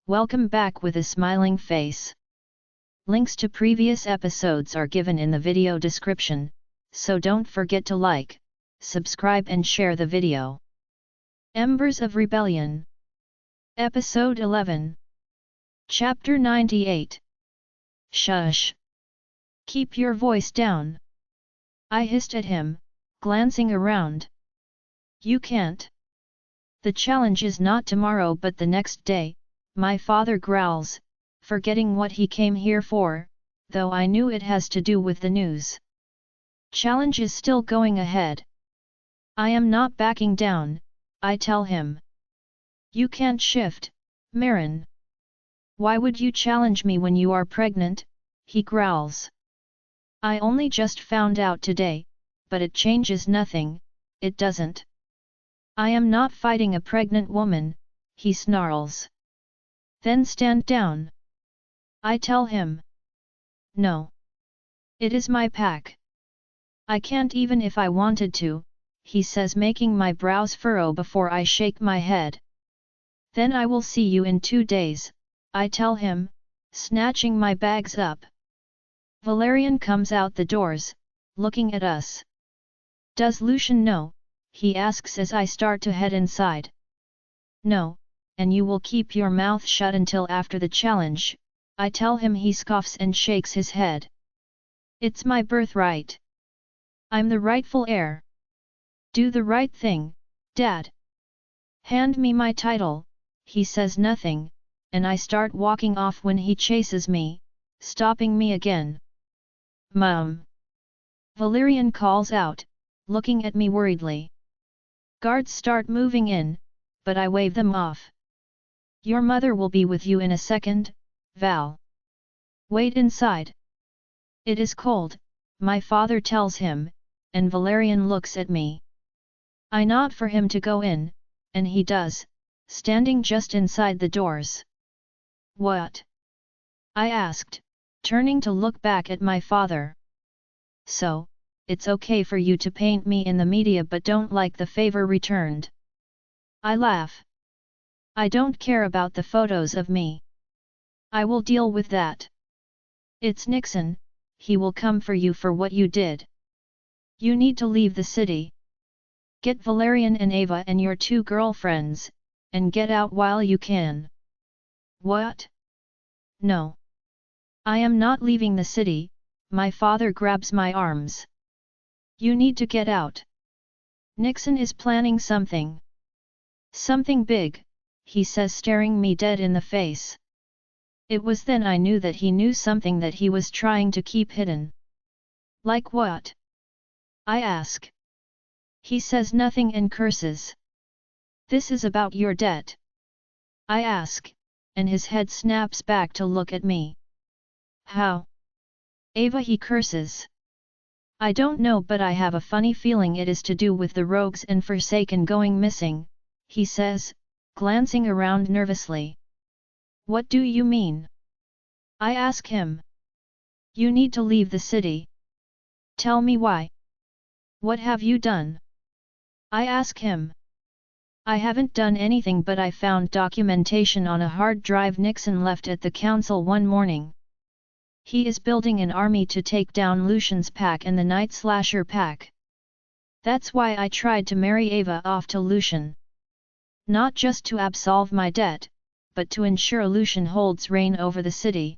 Welcome back with a smiling face. Links to previous episodes are given in the video description, so don't forget to like, subscribe and share the video. Embers of Rebellion. Episode 11. Chapter 98. Shush! Keep your voice down. I hissed at him, glancing around. You can't. The challenge is not tomorrow but the next day, my father growls, forgetting what he came here for, though I knew it has to do with the news. Challenge is still going ahead. I am not backing down, I tell him. You can't shift, Marin. Why would you challenge me when you are pregnant? He growls. I only just found out today, but it changes nothing, it doesn't. I am not fighting a pregnant woman, he snarls. Then stand down. I tell him. No. It is my pack. I can't even if I wanted to, he says, making my brows furrow before I shake my head. Then I will see you in 2 days, I tell him, snatching my bags up. Valerian comes out the doors, looking at us. Does Lucian know? He asks as I start to head inside. No, and you will keep your mouth shut until after the challenge, I tell him. He scoffs and shakes his head. It's my birthright. I'm the rightful heir. Do the right thing, Dad. Hand me my title. He says nothing, and I start walking off when he chases me, stopping me again. Mom! Valerian calls out, looking at me worriedly. Guards start moving in, but I wave them off. Your mother will be with you in a second, Val. Wait inside. It is cold, my father tells him, and Valerian looks at me. I nod for him to go in, and he does, standing just inside the doors. What? I asked, turning to look back at my father. So, it's okay for you to paint me in the media but don't like the favor returned. I laugh. I don't care about the photos of me. I will deal with that. It's Nixon, he will come for you for what you did. You need to leave the city. Get Valerian and Ava and your 2 girlfriends, and get out while you can. What? No. I am not leaving the city, my father grabs my arms. You need to get out. Nixon is planning something. Something big, he says, staring me dead in the face. It was then I knew that he knew something that he was trying to keep hidden. Like what? I ask. He says nothing and curses. This is about your debt. I ask, and his head snaps back to look at me. How? Ava, he curses. I don't know, but I have a funny feeling it is to do with the rogues and Forsaken going missing, he says, glancing around nervously. What do you mean? I ask him. You need to leave the city. Tell me why. What have you done? I ask him. I haven't done anything, but I found documentation on a hard drive Nixon left at the council one morning. He is building an army to take down Lucian's pack and the Night Slasher pack. That's why I tried to marry Ava off to Lucian. Not just to absolve my debt, but to ensure Lucian holds reign over the city.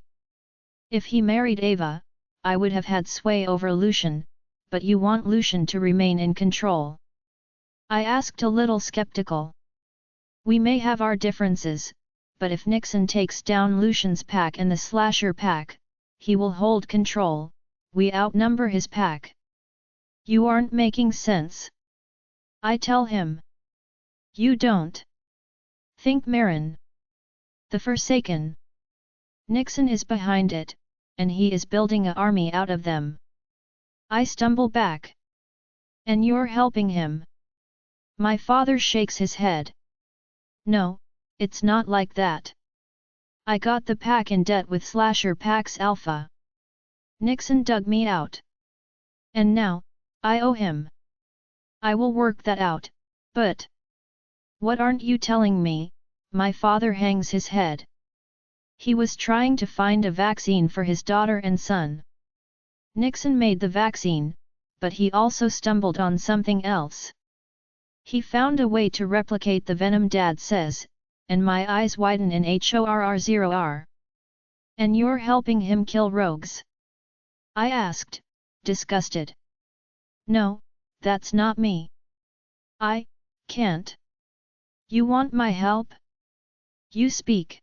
If he married Ava, I would have had sway over Lucian, but you want Lucian to remain in control. I asked, a little skeptical. We may have our differences, but if Nixon takes down Lucian's pack and the Slasher pack, he will hold control. We outnumber his pack. You aren't making sense. I tell him. You don't. Think, Marin. The Forsaken. Nixon is behind it, and he is building an army out of them. I stumble back. And you're helping him. My father shakes his head. No, it's not like that. I got the pack in debt with Slasher Pack's Alpha. Nixon dug me out. And now, I owe him. I will work that out, but... What aren't you telling me? My father hangs his head. He was trying to find a vaccine for his daughter and son. Nixon made the vaccine, but he also stumbled on something else. He found a way to replicate the venom, Dad says, and my eyes widen in horror. And you're helping him kill rogues? I asked, disgusted. No, that's not me. I can't. You want my help? You speak.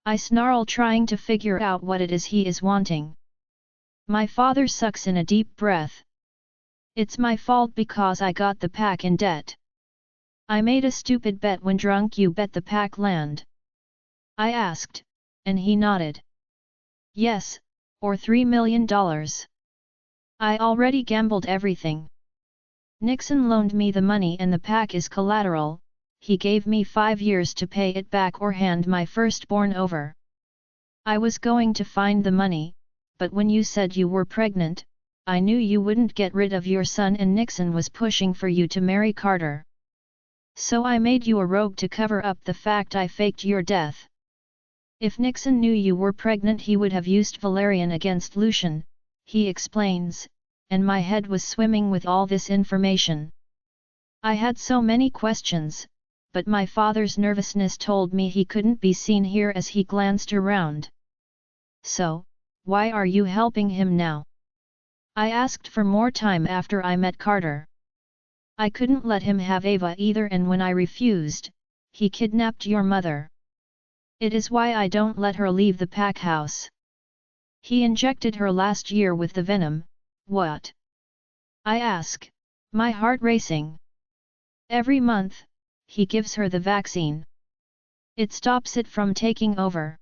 I snarl, trying to figure out what it is he is wanting. My father sucks in a deep breath. It's my fault because I got the pack in debt. I made a stupid bet when drunk. You bet the pack land? I asked, and he nodded. Yes, or $3 million. I already gambled everything. Nixon loaned me the money and the pack is collateral. He gave me 5 years to pay it back or hand my firstborn over. I was going to find the money, but when you said you were pregnant, I knew you wouldn't get rid of your son and Nixon was pushing for you to marry Carter. So I made you a rogue to cover up the fact I faked your death. If Nixon knew you were pregnant, he would have used valerian against Lucian, he explains, and my head was swimming with all this information. I had so many questions, but my father's nervousness told me he couldn't be seen here as he glanced around. So, why are you helping him now? I asked for more time after I met Carter. I couldn't let him have Ava either, and when I refused, he kidnapped your mother. It is why I don't let her leave the pack house. He injected her last year with the venom. What? I ask, my heart racing. Every month, he gives her the vaccine. It stops it from taking over.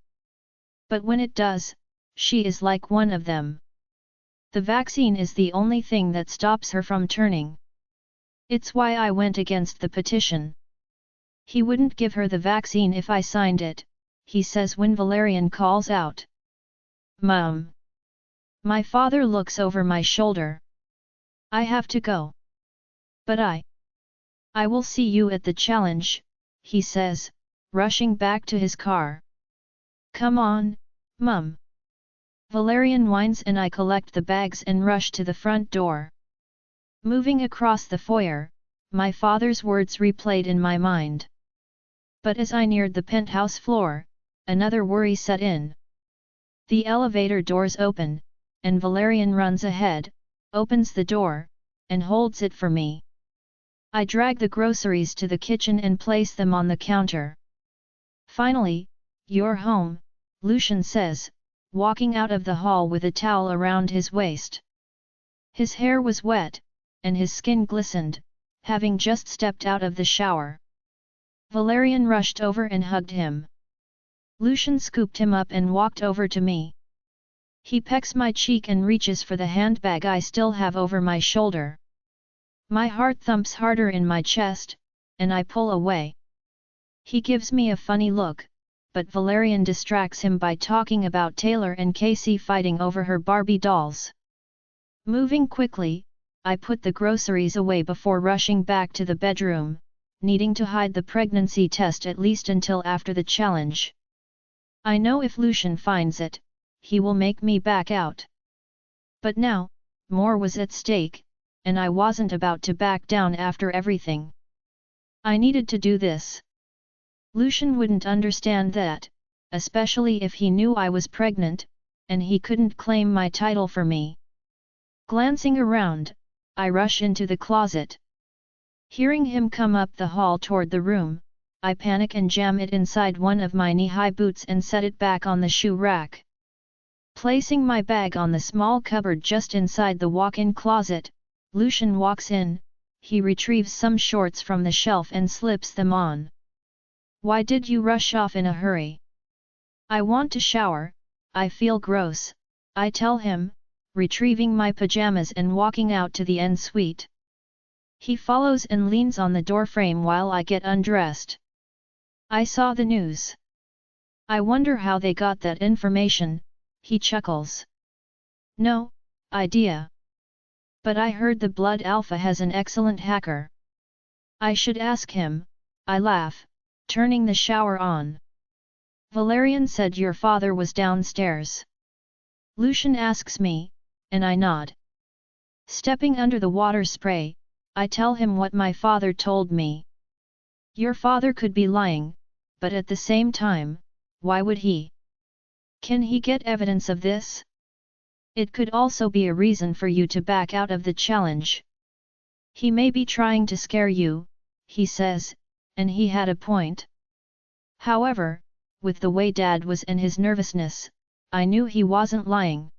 But when it does, she is like one of them. The vaccine is the only thing that stops her from turning. It's why I went against the petition. He wouldn't give her the vaccine if I signed it, he says when Valerian calls out. Mom! My father looks over my shoulder. I have to go. But I will see you at the challenge, he says, rushing back to his car. Come on, Mum. Valerian whines and I collect the bags and rush to the front door. Moving across the foyer, my father's words replayed in my mind. But as I neared the penthouse floor, another worry set in. The elevator doors open, and Valerian runs ahead, opens the door, and holds it for me. I drag the groceries to the kitchen and place them on the counter. Finally, you're home, Lucian says, walking out of the hall with a towel around his waist. His hair was wet, and his skin glistened, having just stepped out of the shower. Valerian rushed over and hugged him. Lucian scooped him up and walked over to me. He pecks my cheek and reaches for the handbag I still have over my shoulder. My heart thumps harder in my chest, and I pull away. He gives me a funny look, but Valerian distracts him by talking about Taylor and Casey fighting over her Barbie dolls. Moving quickly, I put the groceries away before rushing back to the bedroom, needing to hide the pregnancy test at least until after the challenge. I know if Lucian finds it, he will make me back out. But now, more was at stake, and I wasn't about to back down after everything. I needed to do this. Lucian wouldn't understand that, especially if he knew I was pregnant, and he couldn't claim my title for me. Glancing around, I rush into the closet. Hearing him come up the hall toward the room, I panic and jam it inside one of my knee-high boots and set it back on the shoe rack. Placing my bag on the small cupboard just inside the walk-in closet, Lucian walks in. He retrieves some shorts from the shelf and slips them on. Why did you rush off in a hurry? I want to shower, I feel gross, I tell him, retrieving my pajamas and walking out to the en-suite. He follows and leans on the doorframe while I get undressed. I saw the news. I wonder how they got that information, he chuckles. No idea. But I heard the Blood Alpha has an excellent hacker. I should ask him, I laugh, turning the shower on. Valerian said your father was downstairs. Lucian asks me, and I nod. Stepping under the water spray, I tell him what my father told me. Your father could be lying, but at the same time, why would he? Can he get evidence of this? It could also be a reason for you to back out of the challenge. He may be trying to scare you, he says, and he had a point. However, with the way Dad was and his nervousness, I knew he wasn't lying.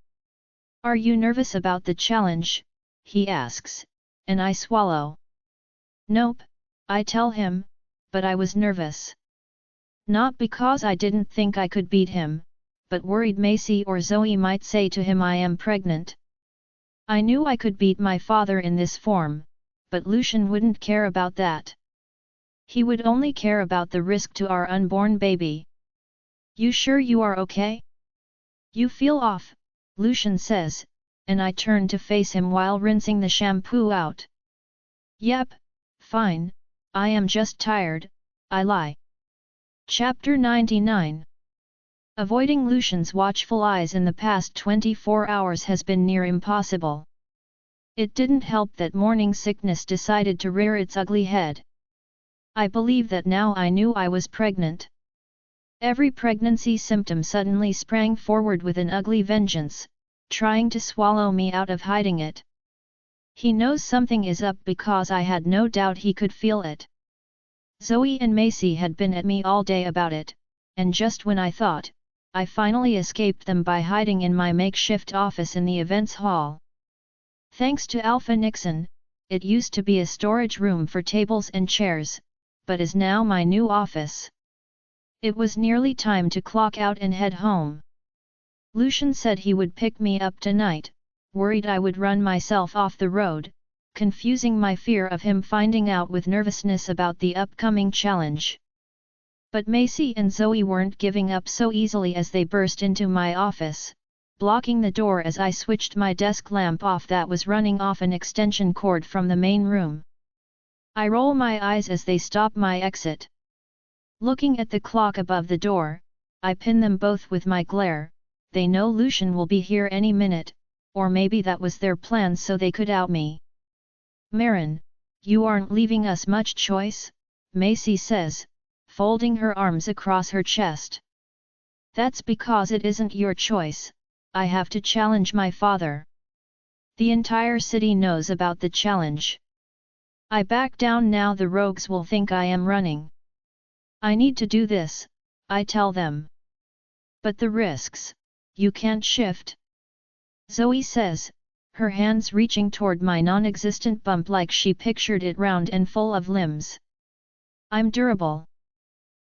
Are you nervous about the challenge? He asks, and I swallow. Nope, I tell him, but I was nervous. Not because I didn't think I could beat him, but worried Macy or Zoe might say to him I am pregnant. I knew I could beat my father in this form, but Lucian wouldn't care about that. He would only care about the risk to our unborn baby. You sure you are okay? You feel off, Lucian says, and I turn to face him while rinsing the shampoo out. Yep, fine, I am just tired, I lie. Chapter 99. Avoiding Lucian's watchful eyes in the past 24 hours has been near impossible. It didn't help that morning sickness decided to rear its ugly head. I believe that now I knew I was pregnant. Every pregnancy symptom suddenly sprang forward with an ugly vengeance, trying to swallow me out of hiding it. He knows something is up because I had no doubt he could feel it. Zoe and Macy had been at me all day about it, and just when I thought, I finally escaped them by hiding in my makeshift office in the events hall. Thanks to Alpha Nixon, it used to be a storage room for tables and chairs, but is now my new office. It was nearly time to clock out and head home. Lucian said he would pick me up tonight, worried I would run myself off the road, confusing my fear of him finding out with nervousness about the upcoming challenge. But Macy and Zoe weren't giving up so easily as they burst into my office, blocking the door as I switched my desk lamp off that was running off an extension cord from the main room. I roll my eyes as they stop my exit. Looking at the clock above the door, I pin them both with my glare. They know Lucian will be here any minute, or maybe that was their plan so they could out me. Marin, you aren't leaving us much choice, Macy says, folding her arms across her chest. That's because it isn't your choice, I have to challenge my father. The entire city knows about the challenge. I back down now the rogues will think I am running. I need to do this, I tell them. But the risks, you can't shift. Zoe says, her hands reaching toward my non-existent bump like she pictured it round and full of limbs. I'm durable.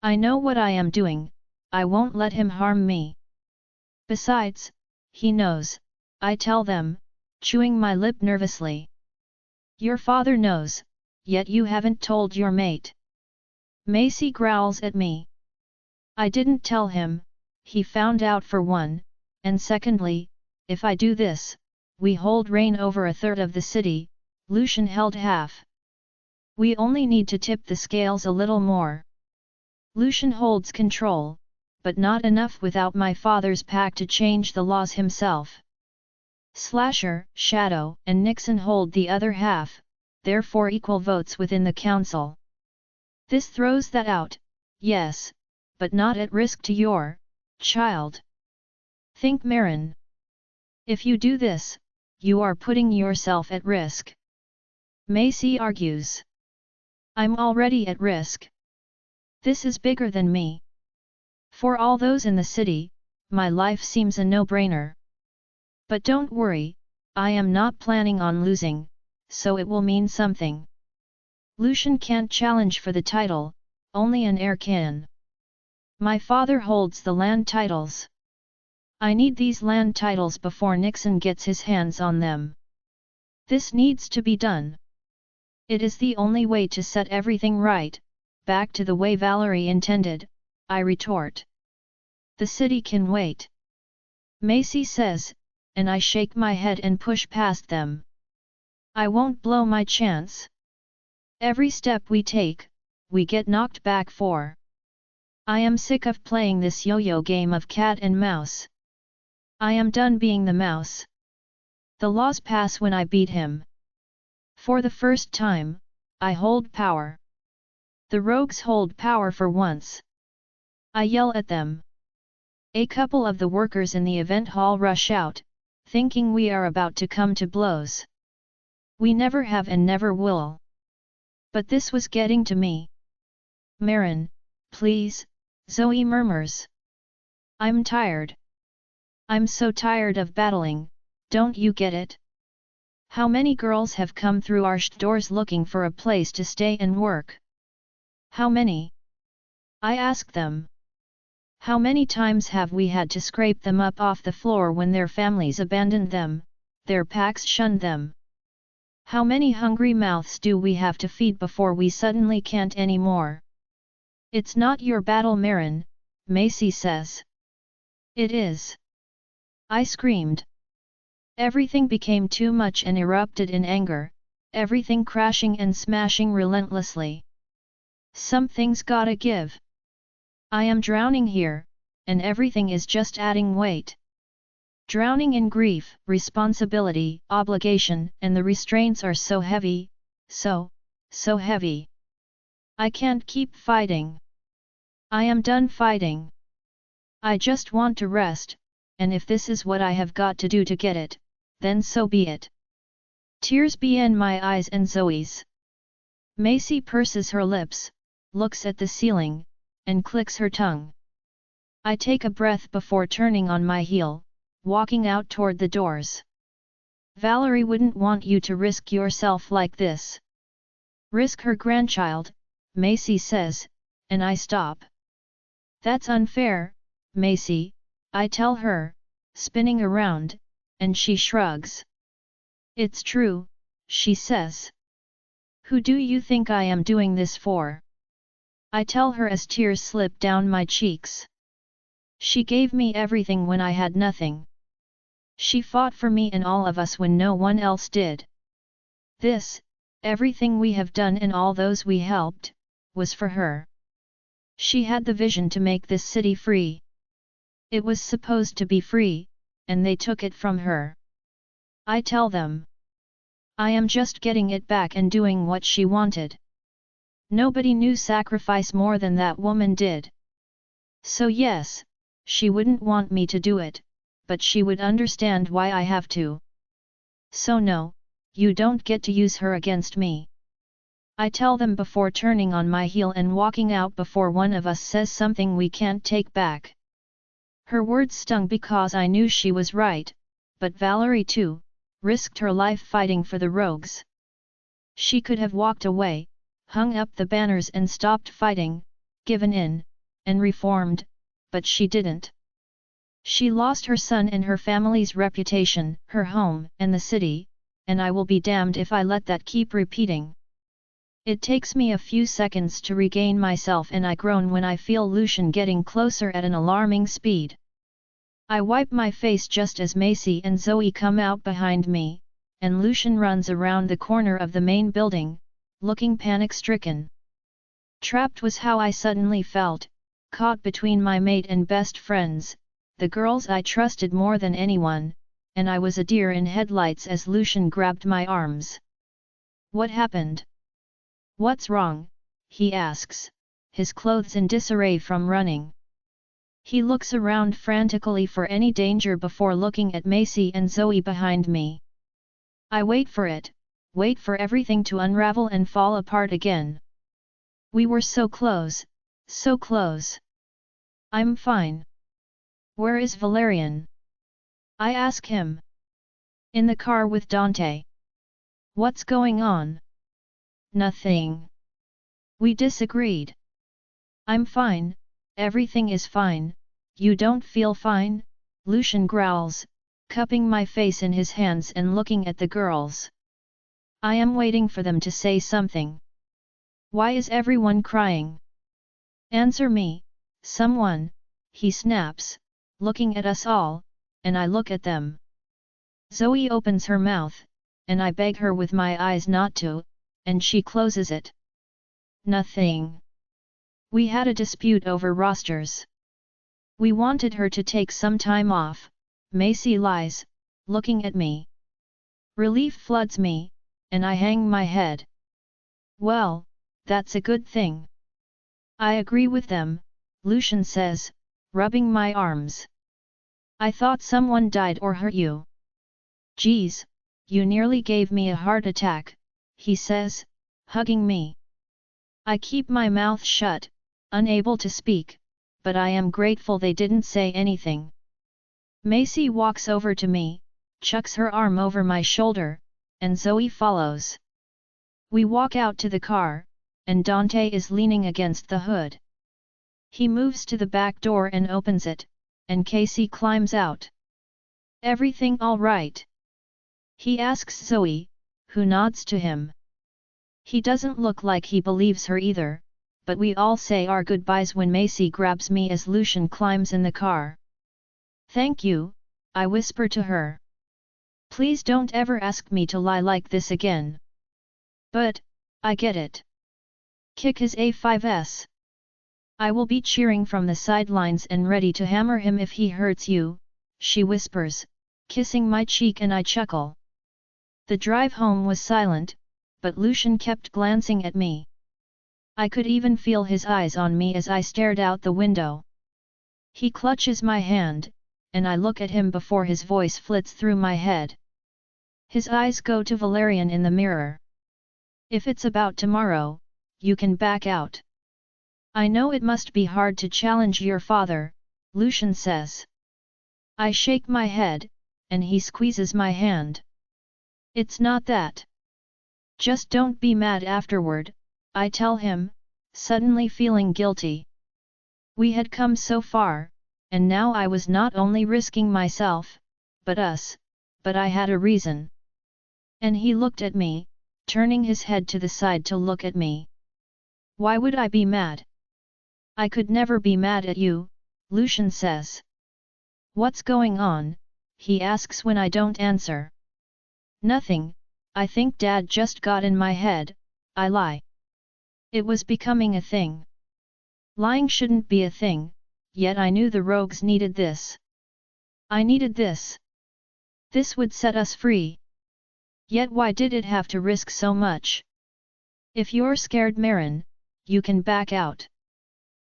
I know what I am doing, I won't let him harm me. Besides, he knows, I tell them, chewing my lip nervously. Your father knows, yet you haven't told your mate. Macy growls at me. I didn't tell him, he found out for one, and secondly, if I do this, we hold reign over a third of the city, Lucian held half. We only need to tip the scales a little more. Lucian holds control, but not enough without my father's pact to change the laws himself. Slasher, Shadow, and Nixon hold the other half, therefore equal votes within the council. This throws that out, yes, but not at risk to your child. Think Marin. If you do this, you are putting yourself at risk. Macy argues. I'm already at risk. This is bigger than me. For all those in the city, my life seems a no-brainer. But don't worry, I am not planning on losing, so it will mean something. Lucian can't challenge for the title, only an heir can. My father holds the land titles. I need these land titles before Nixon gets his hands on them. This needs to be done. It is the only way to set everything right, back to the way Valerie intended, I retort. The city can wait. Macy says, and I shake my head and push past them. I won't blow my chance. Every step we take, we get knocked back for. I am sick of playing this yo-yo game of cat and mouse. I am done being the mouse. The laws pass when I beat him. For the first time, I hold power. The rogues hold power for once. I yell at them. A couple of the workers in the event hall rush out, thinking we are about to come to blows. We never have and never will. But this was getting to me. Marin, please, Zoe murmurs. I'm tired. I'm so tired of battling, don't you get it? How many girls have come through our doors looking for a place to stay and work? How many? I ask them. How many times have we had to scrape them up off the floor when their families abandoned them, their packs shunned them? How many hungry mouths do we have to feed before we suddenly can't anymore? It's not your battle, Marin, Macy says. It is. I screamed. Everything became too much and erupted in anger, everything crashing and smashing relentlessly. Something's gotta give. I am drowning here, and everything is just adding weight. Drowning in grief, responsibility, obligation, and the restraints are so heavy, so heavy. I can't keep fighting. I am done fighting. I just want to rest, and if this is what I have got to do to get it, then so be it. Tears be in my eyes and Zoe's. Macy purses her lips, looks at the ceiling, and clicks her tongue. I take a breath before turning on my heel, walking out toward the doors. Valerie wouldn't want you to risk yourself like this. Risk her grandchild, Macy says, and I stop. That's unfair, Macy, I tell her, spinning around, and she shrugs. It's true, she says. Who do you think I am doing this for? I tell her as tears slip down my cheeks. She gave me everything when I had nothing. She fought for me and all of us when no one else did. This, everything we have done and all those we helped, was for her. She had the vision to make this city free. It was supposed to be free, and they took it from her. I tell them. I am just getting it back and doing what she wanted. Nobody knew sacrifice more than that woman did. So yes, she wouldn't want me to do it, but she would understand why I have to. So no, you don't get to use her against me. I tell them before turning on my heel and walking out before one of us says something we can't take back. Her words stung because I knew she was right, but Valerie too, risked her life fighting for the rogues. She could have walked away, hung up the banners and stopped fighting, given in, and reformed, but she didn't. She lost her son and her family's reputation, her home and the city, and I will be damned if I let that keep repeating. It takes me a few seconds to regain myself and I groan when I feel Lucian getting closer at an alarming speed. I wipe my face just as Macy and Zoe come out behind me, and Lucian runs around the corner of the main building, looking panic-stricken. Trapped was how I suddenly felt, caught between my mate and best friends, the girls I trusted more than anyone, and I was a deer in headlights as Lucian grabbed my arms. What happened? What's wrong? He asks, his clothes in disarray from running. He looks around frantically for any danger before looking at Macy and Zoe behind me. I wait for it, wait for everything to unravel and fall apart again. We were so close, so close. I'm fine. Where is Valerian? I ask him. In the car with Dante. What's going on? Nothing. We disagreed. I'm fine, everything is fine, you don't feel fine? Lucian growls, cupping my face in his hands and looking at the girls. I am waiting for them to say something. Why is everyone crying? Answer me, someone, he snaps, looking at us all, and I look at them. Zoe opens her mouth, and I beg her with my eyes not to, and she closes it. Nothing. We had a dispute over rosters. We wanted her to take some time off. Macy lies, looking at me. Relief floods me, and I hang my head. Well, that's a good thing. I agree with them, Lucian says, rubbing my arms. I thought someone died or hurt you. Geez, you nearly gave me a heart attack, he says, hugging me. I keep my mouth shut, unable to speak, but I am grateful they didn't say anything. Macy walks over to me, chucks her arm over my shoulder, and Zoe follows. We walk out to the car, and Dante is leaning against the hood. He moves to the back door and opens it, and Casey climbs out. Everything all right? He asks Zoe, who nods to him. He doesn't look like he believes her either, but we all say our goodbyes when Macy grabs me as Lucian climbs in the car. Thank you, I whisper to her. Please don't ever ask me to lie like this again. But, I get it. Kick his A5S. I will be cheering from the sidelines and ready to hammer him if he hurts you, she whispers, kissing my cheek, and I chuckle. The drive home was silent, but Lucian kept glancing at me. I could even feel his eyes on me as I stared out the window. He clutches my hand, and I look at him before his voice flits through my head. His eyes go to Valerian in the mirror. If it's about tomorrow, you can back out. I know it must be hard to challenge your father, Lucian says. I shake my head, and he squeezes my hand. It's not that. Just don't be mad afterward, I tell him, suddenly feeling guilty. We had come so far, and now I was not only risking myself, but us, but I had a reason. And he looked at me, turning his head to the side to look at me. Why would I be mad? I could never be mad at you, Lucian says. What's going on? He asks when I don't answer. Nothing, I think Dad just got in my head, I lie. It was becoming a thing. Lying shouldn't be a thing, yet I knew the rogues needed this. I needed this. This would set us free. Yet why did it have to risk so much? If you're scared, Marin, you can back out.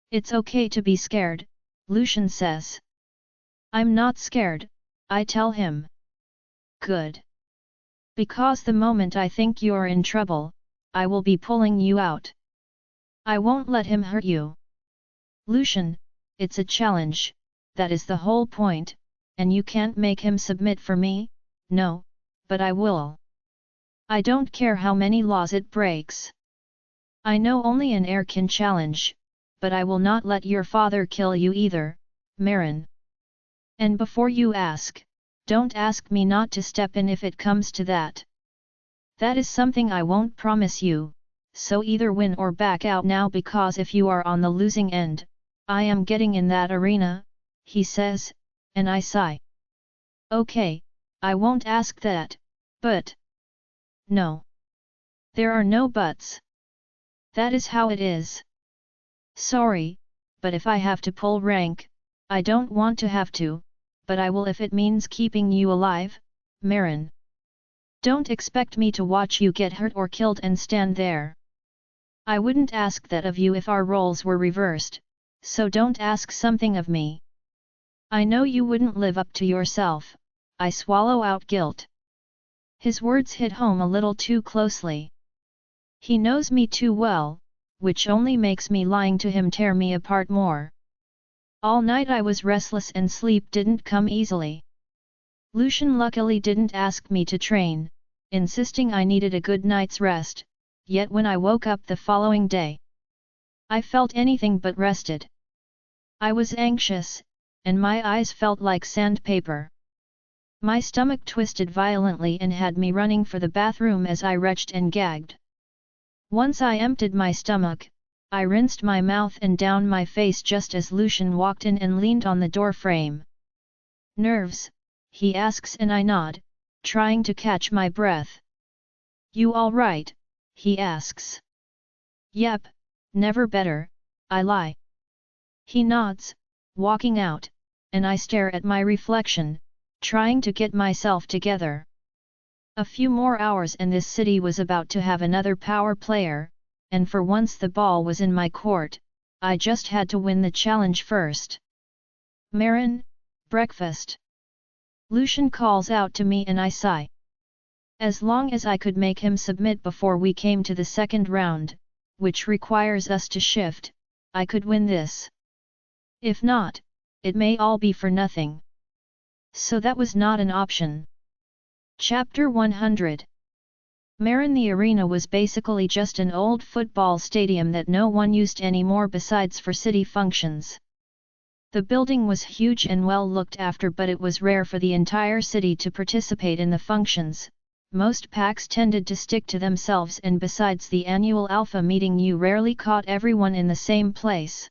It's okay to be scared, Lucian says. I'm not scared, I tell him. Good. Because the moment I think you're in trouble, I will be pulling you out. I won't let him hurt you. Lucian, it's a challenge, that is the whole point, and you can't make him submit for me, no, but I will. I don't care how many laws it breaks. I know only an heir can challenge, but I will not let your father kill you either, Marin. And before you ask, don't ask me not to step in if it comes to that. That is something I won't promise you, so either win or back out now, because if you are on the losing end, I am getting in that arena, he says, and I sigh. Okay, I won't ask that, but... No. There are no buts. That is how it is. Sorry, but if I have to pull rank, I don't want to have to, but I will if it means keeping you alive, Marin. Don't expect me to watch you get hurt or killed and stand there. I wouldn't ask that of you if our roles were reversed, so don't ask something of me. I know you wouldn't live up to yourself, I swallow out guilt. His words hit home a little too closely. He knows me too well, which only makes me lying to him tear me apart more. All night I was restless and sleep didn't come easily. Lucian luckily didn't ask me to train, insisting I needed a good night's rest, yet when I woke up the following day, I felt anything but rested. I was anxious, and my eyes felt like sandpaper. My stomach twisted violently and had me running for the bathroom as I retched and gagged. Once I emptied my stomach, I rinsed my mouth and down my face just as Lucian walked in and leaned on the door frame. Nerves? He asks and I nod, trying to catch my breath. You all right? He asks. Yep, never better, I lie. He nods, walking out, and I stare at my reflection, trying to get myself together. A few more hours and this city was about to have another power player, and for once the ball was in my court, I just had to win the challenge first. Marin, breakfast. Lucian calls out to me and I sigh. As long as I could make him submit before we came to the second round, which requires us to shift, I could win this. If not, it may all be for nothing. So that was not an option. Chapter 100. Marin. The arena was basically just an old football stadium that no one used anymore besides for city functions. The building was huge and well looked after, but it was rare for the entire city to participate in the functions. Most packs tended to stick to themselves, and besides the annual alpha meeting you rarely caught everyone in the same place.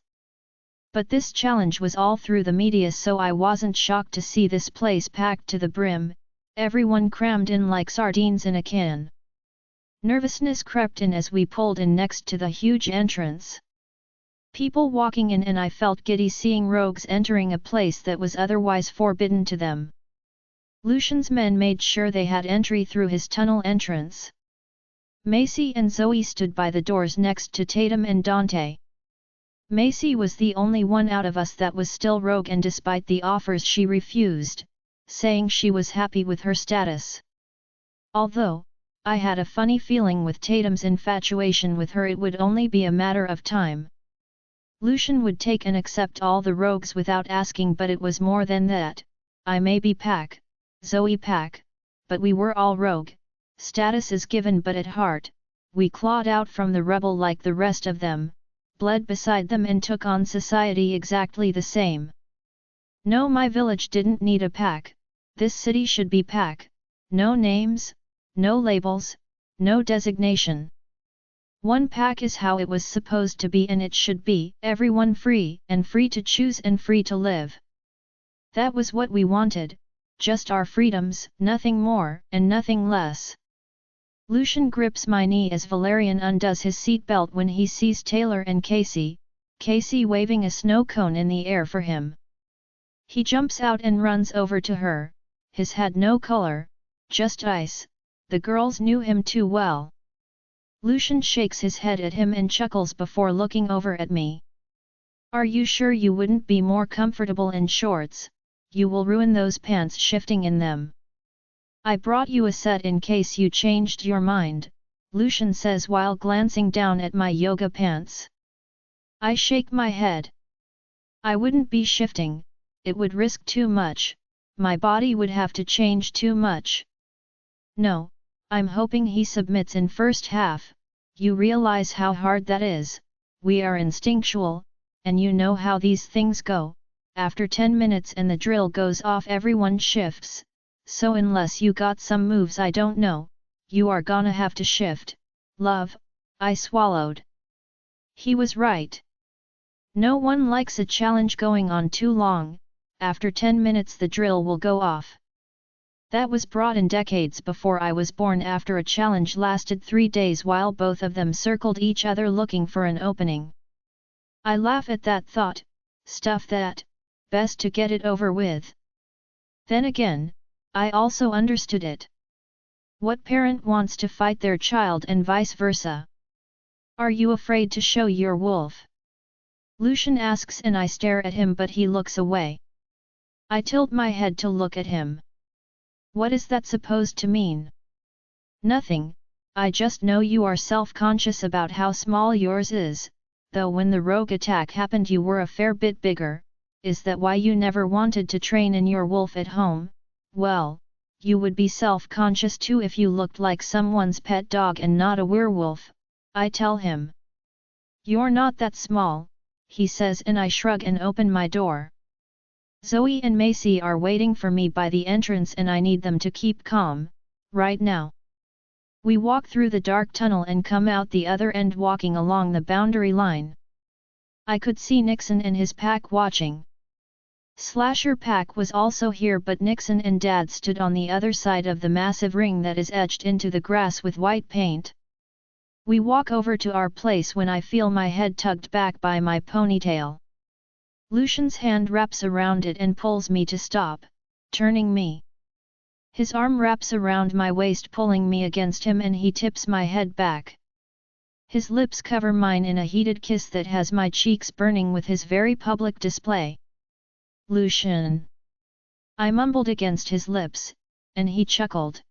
But this challenge was all through the media, so I wasn't shocked to see this place packed to the brim, everyone crammed in like sardines in a can. Nervousness crept in as we pulled in next to the huge entrance. People walking in, and I felt giddy seeing rogues entering a place that was otherwise forbidden to them. Lucian's men made sure they had entry through his tunnel entrance. Macy and Zoe stood by the doors next to Tatum and Dante. Macy was the only one out of us that was still rogue, and despite the offers she refused, saying she was happy with her status. Although, I had a funny feeling with Tatum's infatuation with her it would only be a matter of time. Lucian would take and accept all the rogues without asking, but it was more than that. I may be pack, Zoe pack, but we were all rogue. Status is given, but at heart, we clawed out from the rubble like the rest of them, bled beside them and took on society exactly the same. No, my village didn't need a pack, this city should be pack. No names, no labels, no designation. One pack is how it was supposed to be, and it should be everyone free to choose and free to live. That was what we wanted, just our freedoms, nothing more and nothing less. Lucian grips my knee as Valerian undoes his seatbelt when he sees Taylor and Casey waving a snow cone in the air for him. He jumps out and runs over to her. His had no color, just ice. The girls knew him too well. Lucian shakes his head at him and chuckles before looking over at me. Are you sure you wouldn't be more comfortable in shorts? You will ruin those pants shifting in them. I brought you a set in case you changed your mind, Lucian says while glancing down at my yoga pants. I shake my head. I wouldn't be shifting, it would risk too much, my body would have to change too much. No, I'm hoping he submits in first half. You realize how hard that is, we are instinctual, and you know how these things go, after 10 minutes and the drill goes off everyone shifts. So unless you got some moves I don't know, you are gonna have to shift, love. I swallowed. He was right. No one likes a challenge going on too long, after 10 minutes the drill will go off. That was brought in decades before I was born, after a challenge lasted 3 days while both of them circled each other looking for an opening. I laugh at that thought, stuff that, best to get it over with. Then again, I also understood it. What parent wants to fight their child and vice versa? Are you afraid to show your wolf? Lucian asks and I stare at him, but he looks away. I tilt my head to look at him. What is that supposed to mean? Nothing, I just know you are self-conscious about how small yours is, though when the rogue attack happened you were a fair bit bigger. Is that why you never wanted to train in your wolf at home? Well, you would be self-conscious too if you looked like someone's pet dog and not a werewolf, I tell him. You're not that small, he says, and I shrug and open my door. Zoe and Macy are waiting for me by the entrance and I need them to keep calm, right now. We walk through the dark tunnel and come out the other end walking along the boundary line. I could see Nixon and his pack watching. Slasher pack was also here, but Nixon and Dad stood on the other side of the massive ring that is etched into the grass with white paint. We walk over to our place when I feel my head tugged back by my ponytail. Lucian's hand wraps around it and pulls me to stop, turning me. His arm wraps around my waist, pulling me against him, and he tips my head back. His lips cover mine in a heated kiss that has my cheeks burning with his very public display. Lucian. I mumbled against his lips, and he chuckled.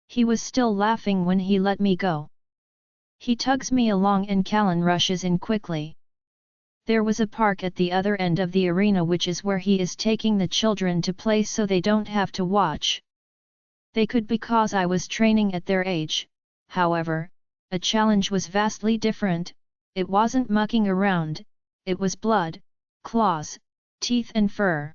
He was still laughing when he let me go. He tugs me along and Callan rushes in quickly. There was a park at the other end of the arena, which is where he is taking the children to play so they don't have to watch. They could, because I was training at their age. However, a challenge was vastly different. It wasn't mucking around, it was blood, claws, teeth and fur.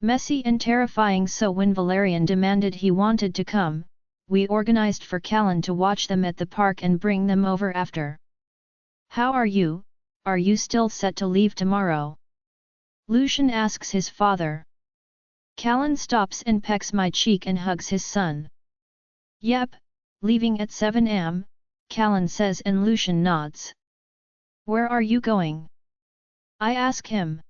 Messy and terrifying, so when Valerian demanded he wanted to come, we organized for Callan to watch them at the park and bring them over after. How are you? Are you still set to leave tomorrow? Lucian asks his father. Callan stops and pecks my cheek and hugs his son. Yep, leaving at 7 am, Callan says, and Lucian nods. Where are you going? I ask him.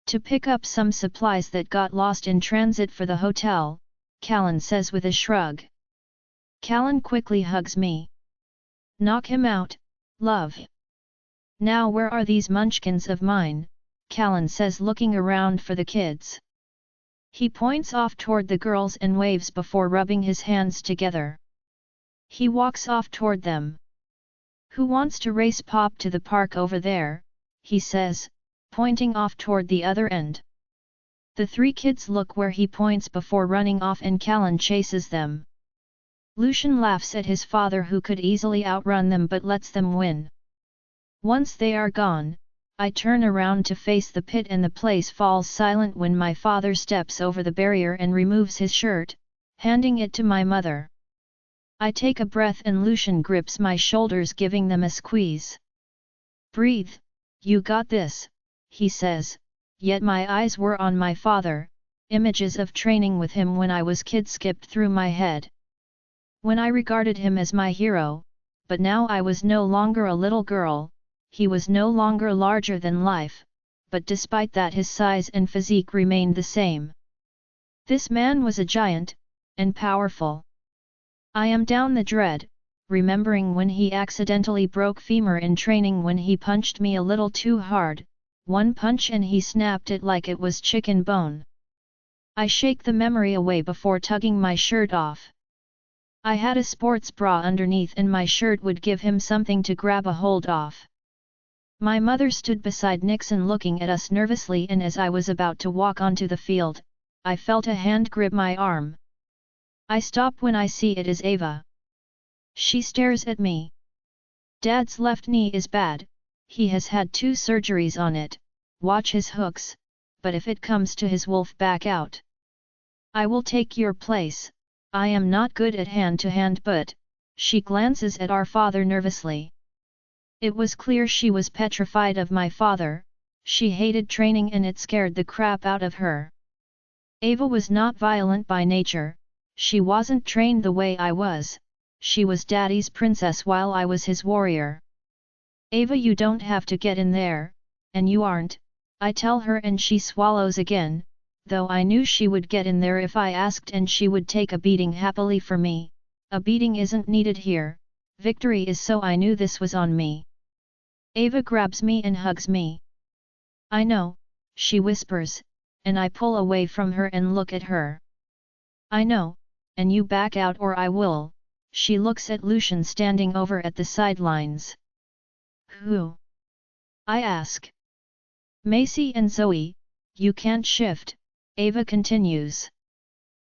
To pick up some supplies that got lost in transit for the hotel, Callan says with a shrug. Callan quickly hugs me. Knock him out, love. Now where are these munchkins of mine? Callan says, looking around for the kids. He points off toward the girls and waves before rubbing his hands together. He walks off toward them. Who wants to race Pop to the park over there? He says, pointing off toward the other end. The three kids look where he points before running off, and Callan chases them. Lucian laughs at his father, who could easily outrun them but lets them win. Once they are gone, I turn around to face the pit and the place falls silent when my father steps over the barrier and removes his shirt, handing it to my mother. I take a breath and Lucian grips my shoulders, giving them a squeeze. Breathe, you got this, he says, yet my eyes were on my father. Images of training with him when I was kid skipped through my head. When I regarded him as my hero, but now I was no longer a little girl, he was no longer larger than life, but despite that his size and physique remained the same. This man was a giant, and powerful. I am down the dread, remembering when he accidentally broke femur in training when he punched me a little too hard, one punch and he snapped it like it was chicken bone. I shake the memory away before tugging my shirt off. I had a sports bra underneath and my shirt would give him something to grab a hold of. My mother stood beside Nixon looking at us nervously, and as I was about to walk onto the field, I felt a hand grip my arm. I stop when I see it is Ava. She stares at me. Dad's left knee is bad, he has had 2 surgeries on it, watch his hooks, but if it comes to his wolf, back out. I will take your place. I am not good at hand-to-hand, but, she glances at our father nervously. It was clear she was petrified of my father. She hated training and it scared the crap out of her. Ava was not violent by nature, she wasn't trained the way I was, she was Daddy's princess while I was his warrior. Ava, you don't have to get in there, and you aren't, I tell her, and she swallows again. Though I knew she would get in there if I asked, and she would take a beating happily for me. A beating isn't needed here, victory is, so I knew this was on me. Ava grabs me and hugs me. I know, she whispers, and I pull away from her and look at her. I know, and you back out or I will. She looks at Lucian standing over at the sidelines. Who? I ask. Macy and Zoe. You can't shift, Ava continues.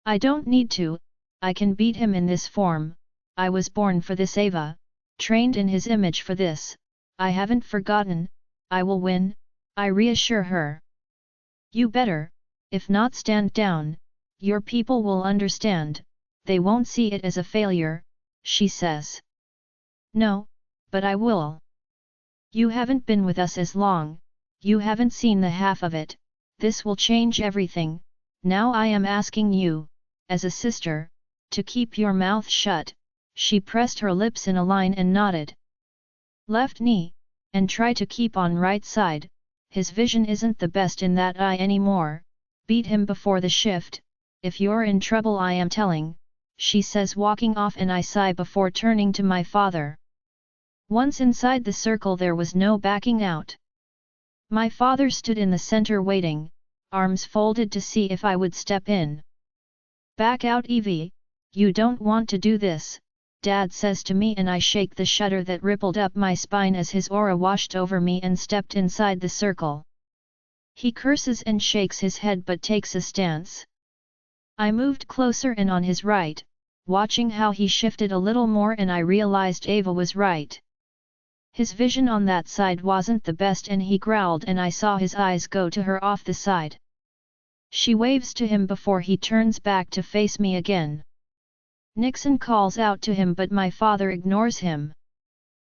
I don't need to, I can beat him in this form. I was born for this, Ava, trained in his image for this. I haven't forgotten, I will win, I reassure her. You better, if not stand down, your people will understand, they won't see it as a failure, she says. No, but I will. You haven't been with us as long, you haven't seen the half of it, this will change everything. Now I am asking you, as a sister, to keep your mouth shut, She pressed her lips in a line and nodded. Left knee, and try to keep on right side, his vision isn't the best in that eye anymore, beat him before the shift, if you're in trouble I am telling, she says walking off and I sigh before turning to my father. Once inside the circle there was no backing out. My father stood in the center waiting, arms folded to see if I would step in. Back out Evie, you don't want to do this, Dad says to me and I shake the shudder that rippled up my spine as his aura washed over me and stepped inside the circle. He curses and shakes his head but takes a stance. I moved closer and on his right, watching how he shifted a little more and I realized Ava was right. His vision on that side wasn't the best and he growled and I saw his eyes go to her off the side. She waves to him before he turns back to face me again. Nixon calls out to him but my father ignores him.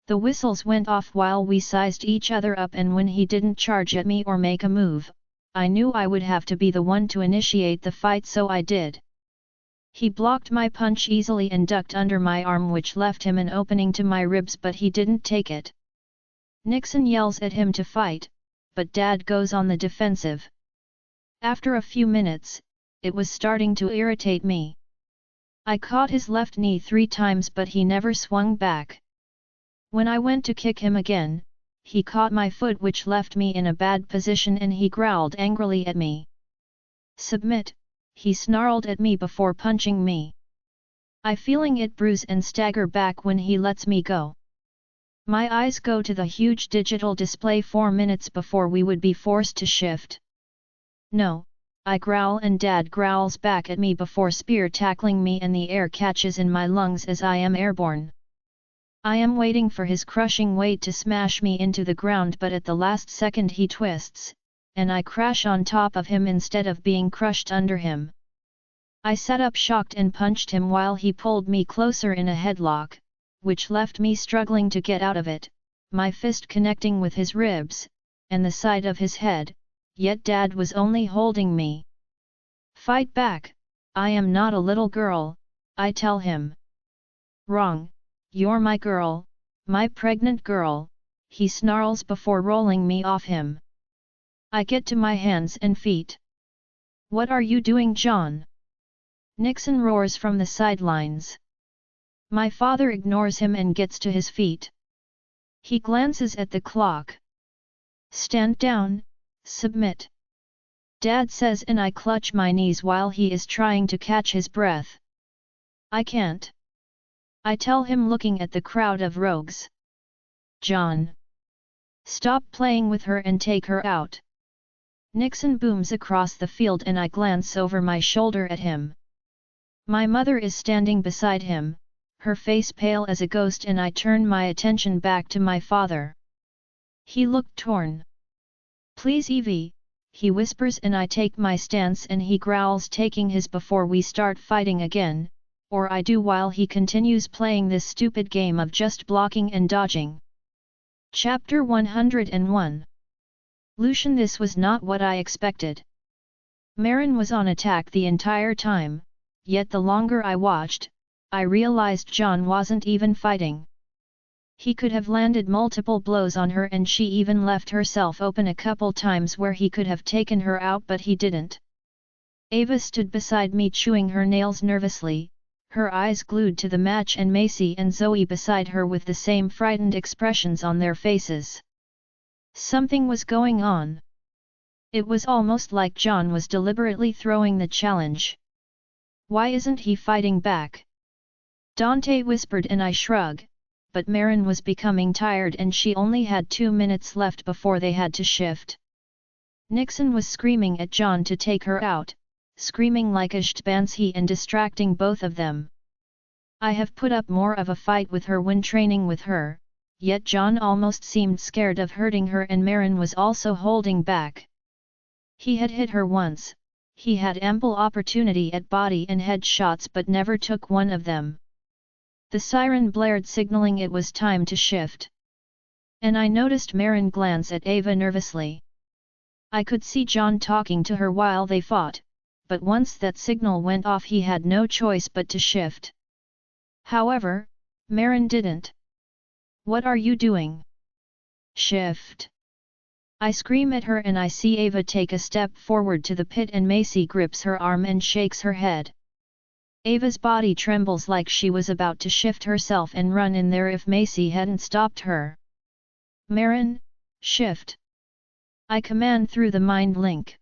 The whistles went off while we sized each other up and when he didn't charge at me or make a move, I knew I would have to be the one to initiate the fight so I did. He blocked my punch easily and ducked under my arm which left him an opening to my ribs but he didn't take it. Nixon yells at him to fight, but Dad goes on the defensive. After a few minutes, it was starting to irritate me. I caught his left knee 3 times but he never swung back. When I went to kick him again, he caught my foot which left me in a bad position and he growled angrily at me. Submit, he snarled at me before punching me. I feeling it bruise and stagger back when he lets me go. My eyes go to the huge digital display 4 minutes before we would be forced to shift. No, I growl and Dad growls back at me before spear tackling me and the air catches in my lungs as I am airborne. I am waiting for his crushing weight to smash me into the ground but at the last second he twists, and I crash on top of him instead of being crushed under him. I sat up shocked and punched him while he pulled me closer in a headlock, which left me struggling to get out of it, my fist connecting with his ribs, and the side of his head, yet Dad was only holding me. Fight back, I am not a little girl, I tell him. Wrong, you're my girl, my pregnant girl, he snarls before rolling me off him. I get to my hands and feet. What are you doing, John? Nixon roars from the sidelines. My father ignores him and gets to his feet. He glances at the clock. Stand down, submit. Dad says and I clutch my knees while he is trying to catch his breath. I can't. I tell him looking at the crowd of rogues. John. Stop playing with her and take her out. Nixon booms across the field and I glance over my shoulder at him. My mother is standing beside him, her face pale as a ghost and I turn my attention back to my father. He looked torn. Please Evie, he whispers and I take my stance and he growls taking his before we start fighting again, or I do while he continues playing this stupid game of just blocking and dodging. Chapter 101. Lucian. This was not what I expected. Marin was on attack the entire time, yet the longer I watched, I realized John wasn't even fighting. He could have landed multiple blows on her and she even left herself open a couple times where he could have taken her out but he didn't. Ava stood beside me chewing her nails nervously, her eyes glued to the match and Macy and Zoe beside her with the same frightened expressions on their faces. Something was going on. It was almost like John was deliberately throwing the challenge. Why isn't he fighting back? Dante whispered and I shrug, but Marin was becoming tired and she only had 2 minutes left before they had to shift. Nixon was screaming at John to take her out, screaming like a Shtbansky and distracting both of them. I have put up more of a fight with her when training with her, yet John almost seemed scared of hurting her and Marin was also holding back. He had hit her once, he had ample opportunity at body and head shots but never took one of them. The siren blared signaling it was time to shift. And I noticed Marin glance at Ava nervously. I could see John talking to her while they fought, but once that signal went off he had no choice but to shift. However, Marin didn't. What are you doing? Shift. I scream at her and I see Ava take a step forward to the pit and Macy grips her arm and shakes her head. Ava's body trembles like she was about to shift herself and run in there if Macy hadn't stopped her. Marin, shift. I command through the mind link.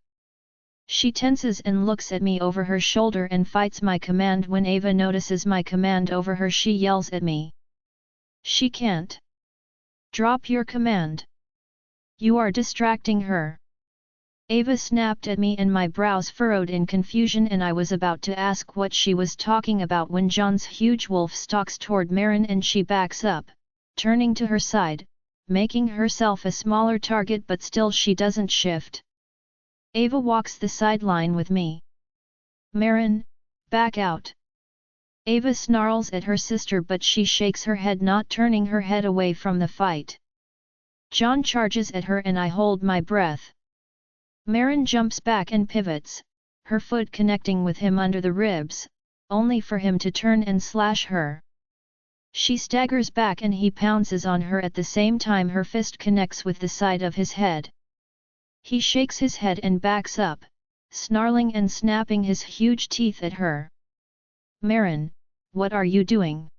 She tenses and looks at me over her shoulder and fights my command. When Ava notices my command over her, she yells at me. She can't. Drop your command. You are distracting her. Ava snapped at me and my brows furrowed in confusion, and I was about to ask what she was talking about when John's huge wolf stalks toward Marin and she backs up, turning to her side, making herself a smaller target, but still she doesn't shift. Ava walks the sideline with me. Marin, back out. Ava snarls at her sister, but she shakes her head, not turning her head away from the fight. John charges at her and I hold my breath. Marin jumps back and pivots, her foot connecting with him under the ribs, only for him to turn and slash her. She staggers back and he pounces on her at the same time her fist connects with the side of his head. He shakes his head and backs up, snarling and snapping his huge teeth at her. Marin, what are you doing?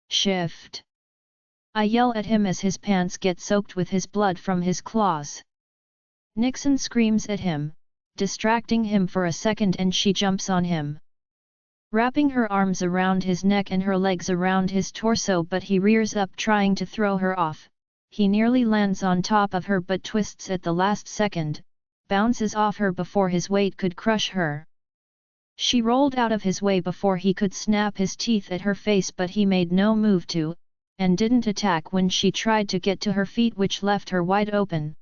Shift. I yell at him as his pants get soaked with his blood from his claws. Nixon screams at him, distracting him for a second, and she jumps on him, wrapping her arms around his neck and her legs around his torso, but he rears up trying to throw her off. He nearly lands on top of her but twists at the last second, bounces off her before his weight could crush her. She rolled out of his way before he could snap his teeth at her face, but he made no move to, and didn't attack when she tried to get to her feet, which left her wide open.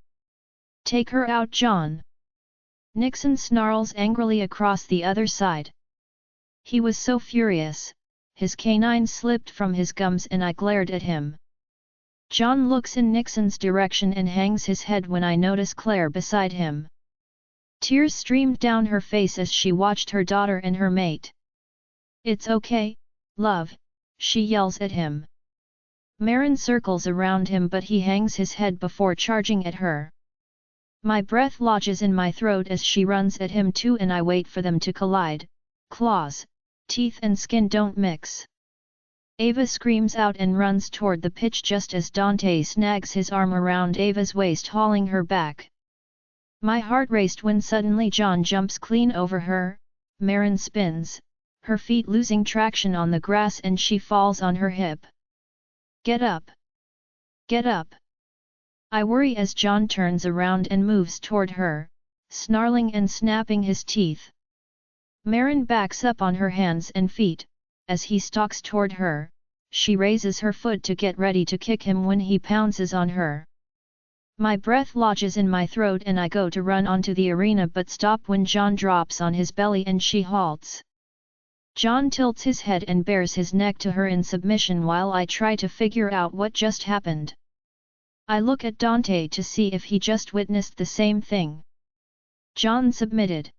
Take her out, John! Nixon snarls angrily across the other side. He was so furious, his canine slipped from his gums and I glared at him. John looks in Nixon's direction and hangs his head when I notice Claire beside him. Tears streamed down her face as she watched her daughter and her mate. It's okay, love, she yells at him. Marin circles around him but he hangs his head before charging at her. My breath lodges in my throat as she runs at him too, and I wait for them to collide. Claws, teeth and skin don't mix. Ava screams out and runs toward the pitch just as Dante snags his arm around Ava's waist, hauling her back. My heart raced when suddenly John jumps clean over her. Marin spins, her feet losing traction on the grass, and she falls on her hip. Get up! Get up! I worry as John turns around and moves toward her, snarling and snapping his teeth. Marin backs up on her hands and feet. As he stalks toward her, she raises her foot to get ready to kick him when he pounces on her. My breath lodges in my throat and I go to run onto the arena but stop when John drops on his belly and she halts. John tilts his head and bares his neck to her in submission while I try to figure out what just happened. I look at Dante to see if he just witnessed the same thing. John submitted.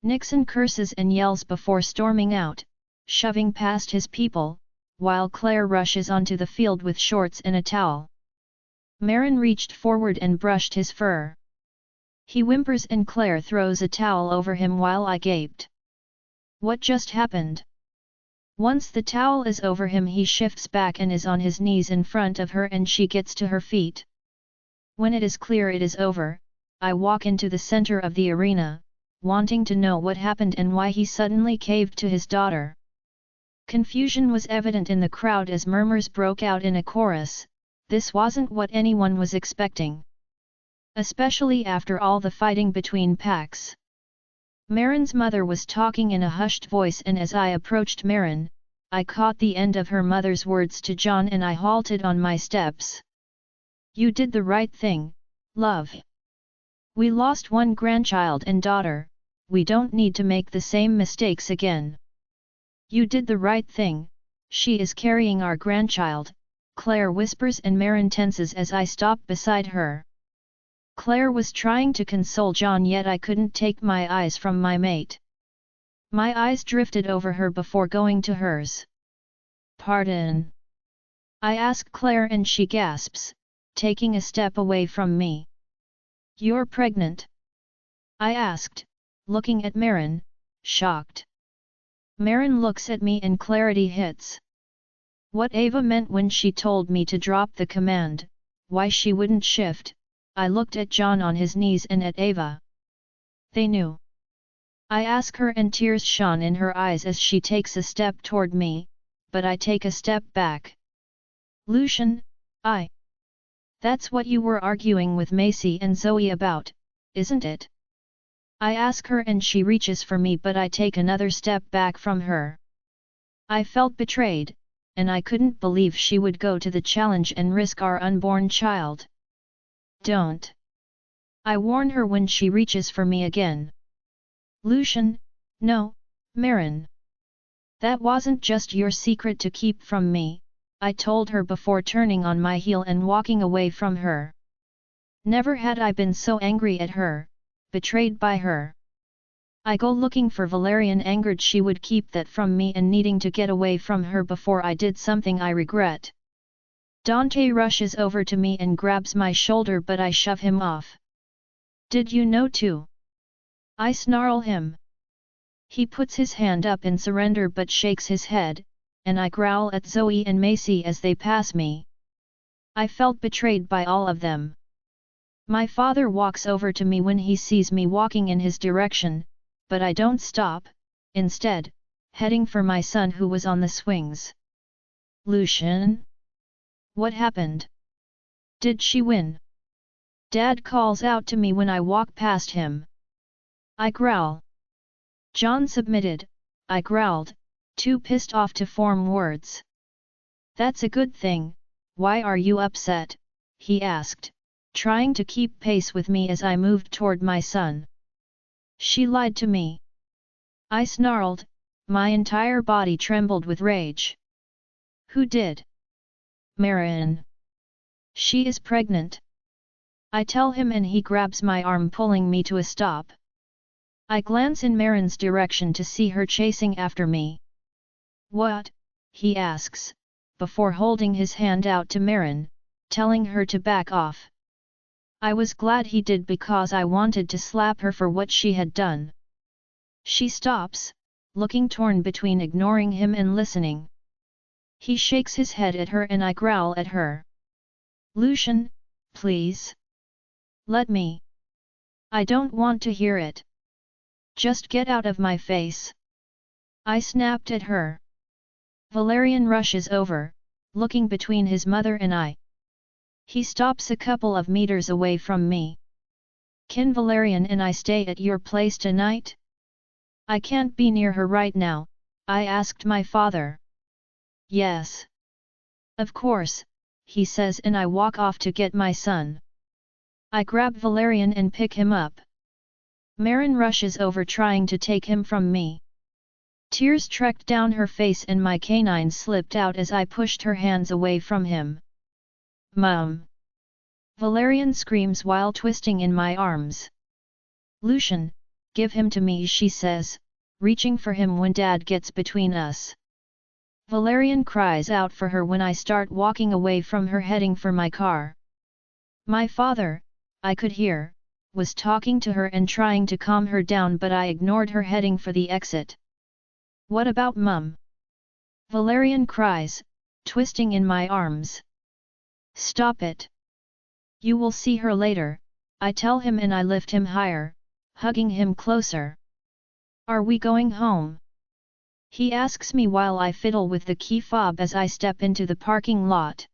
Nixon curses and yells before storming out, shoving past his people, while Claire rushes onto the field with shorts and a towel. Marin reached forward and brushed his fur. He whimpers and Claire throws a towel over him while I gaped. What just happened? Once the towel is over him, he shifts back and is on his knees in front of her and she gets to her feet. When it is clear it is over, I walk into the center of the arena, wanting to know what happened and why he suddenly caved to his daughter. Confusion was evident in the crowd as murmurs broke out in a chorus. This wasn't what anyone was expecting. Especially after all the fighting between packs. Marin's mother was talking in a hushed voice, and as I approached Marin, I caught the end of her mother's words to John and I halted on my steps. You did the right thing, love. We lost one grandchild and daughter, we don't need to make the same mistakes again. You did the right thing, she is carrying our grandchild, Claire whispers and Marin tenses as I stop beside her. Claire was trying to console John, yet I couldn't take my eyes from my mate. My eyes drifted over her before going to hers. Pardon. I ask Claire and she gasps, taking a step away from me. You're pregnant? I asked, looking at Marin, shocked. Marin looks at me and clarity hits. What Ava meant when she told me to drop the command, why she wouldn't shift. I looked at John on his knees and at Ava. They knew. I ask her and tears shone in her eyes as she takes a step toward me, but I take a step back. Lucian, That's what you were arguing with Macy and Zoe about, isn't it? I ask her and she reaches for me but I take another step back from her. I felt betrayed, and I couldn't believe she would go to the challenge and risk our unborn child. Don't. I warn her when she reaches for me again. Lucian, no, Marin. That wasn't just your secret to keep from me, I told her before turning on my heel and walking away from her. Never had I been so angry at her, betrayed by her. I go looking for Valerian, angered she would keep that from me and needing to get away from her before I did something I regret. Dante rushes over to me and grabs my shoulder but I shove him off. Did you know too? I snarl him. He puts his hand up in surrender but shakes his head, and I growl at Zoe and Macy as they pass me. I felt betrayed by all of them. My father walks over to me when he sees me walking in his direction, but I don't stop, instead, heading for my son who was on the swings. Lucian? What happened? Did she win? Dad calls out to me when I walk past him. I growl. John submitted, I growled, too pissed off to form words. That's a good thing, why are you upset? He asked, trying to keep pace with me as I moved toward my son. She lied to me. I snarled, my entire body trembled with rage. Who did? Marin. She is pregnant. I tell him and he grabs my arm pulling me to a stop. I glance in Marin's direction to see her chasing after me. What? He asks, before holding his hand out to Marin, telling her to back off. I was glad he did because I wanted to slap her for what she had done. She stops, looking torn between ignoring him and listening. He shakes his head at her and I growl at her. Lucian, please. Let me. I don't want to hear it. Just get out of my face. I snapped at her. Valerian rushes over, looking between his mother and I. He stops a couple of meters away from me. Can Valerian and I stay at your place tonight? I can't be near her right now, I asked my father. Yes. Of course, he says and I walk off to get my son. I grab Valerian and pick him up. Marin rushes over trying to take him from me. Tears trekked down her face and my canine slipped out as I pushed her hands away from him. Mom! Valerian screams while twisting in my arms. Lucian, give him to me, she says, reaching for him when Dad gets between us. Valerian cries out for her when I start walking away from her heading for my car. My father, I could hear, was talking to her and trying to calm her down but I ignored her heading for the exit. What about Mum? Valerian cries, twisting in my arms. Stop it. You will see her later, I tell him and I lift him higher, hugging him closer. Are we going home? He asks me while I fiddle with the key fob as I step into the parking lot.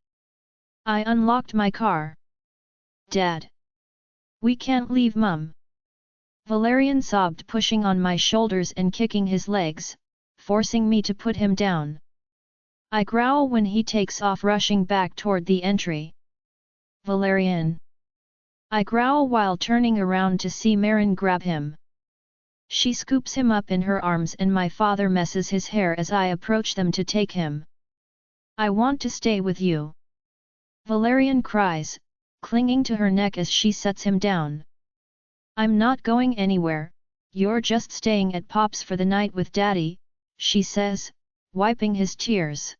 I unlocked my car. Dad! We can't leave Mum. Valerian sobbed, pushing on my shoulders and kicking his legs, forcing me to put him down. I growl when he takes off, rushing back toward the entry. Valerian! I growl while turning around to see Marin grab him. She scoops him up in her arms and my father messes his hair as I approach them to take him. I want to stay with you. Valerian cries, clinging to her neck as she sets him down. I'm not going anywhere, you're just staying at Pop's for the night with Daddy, she says, wiping his tears.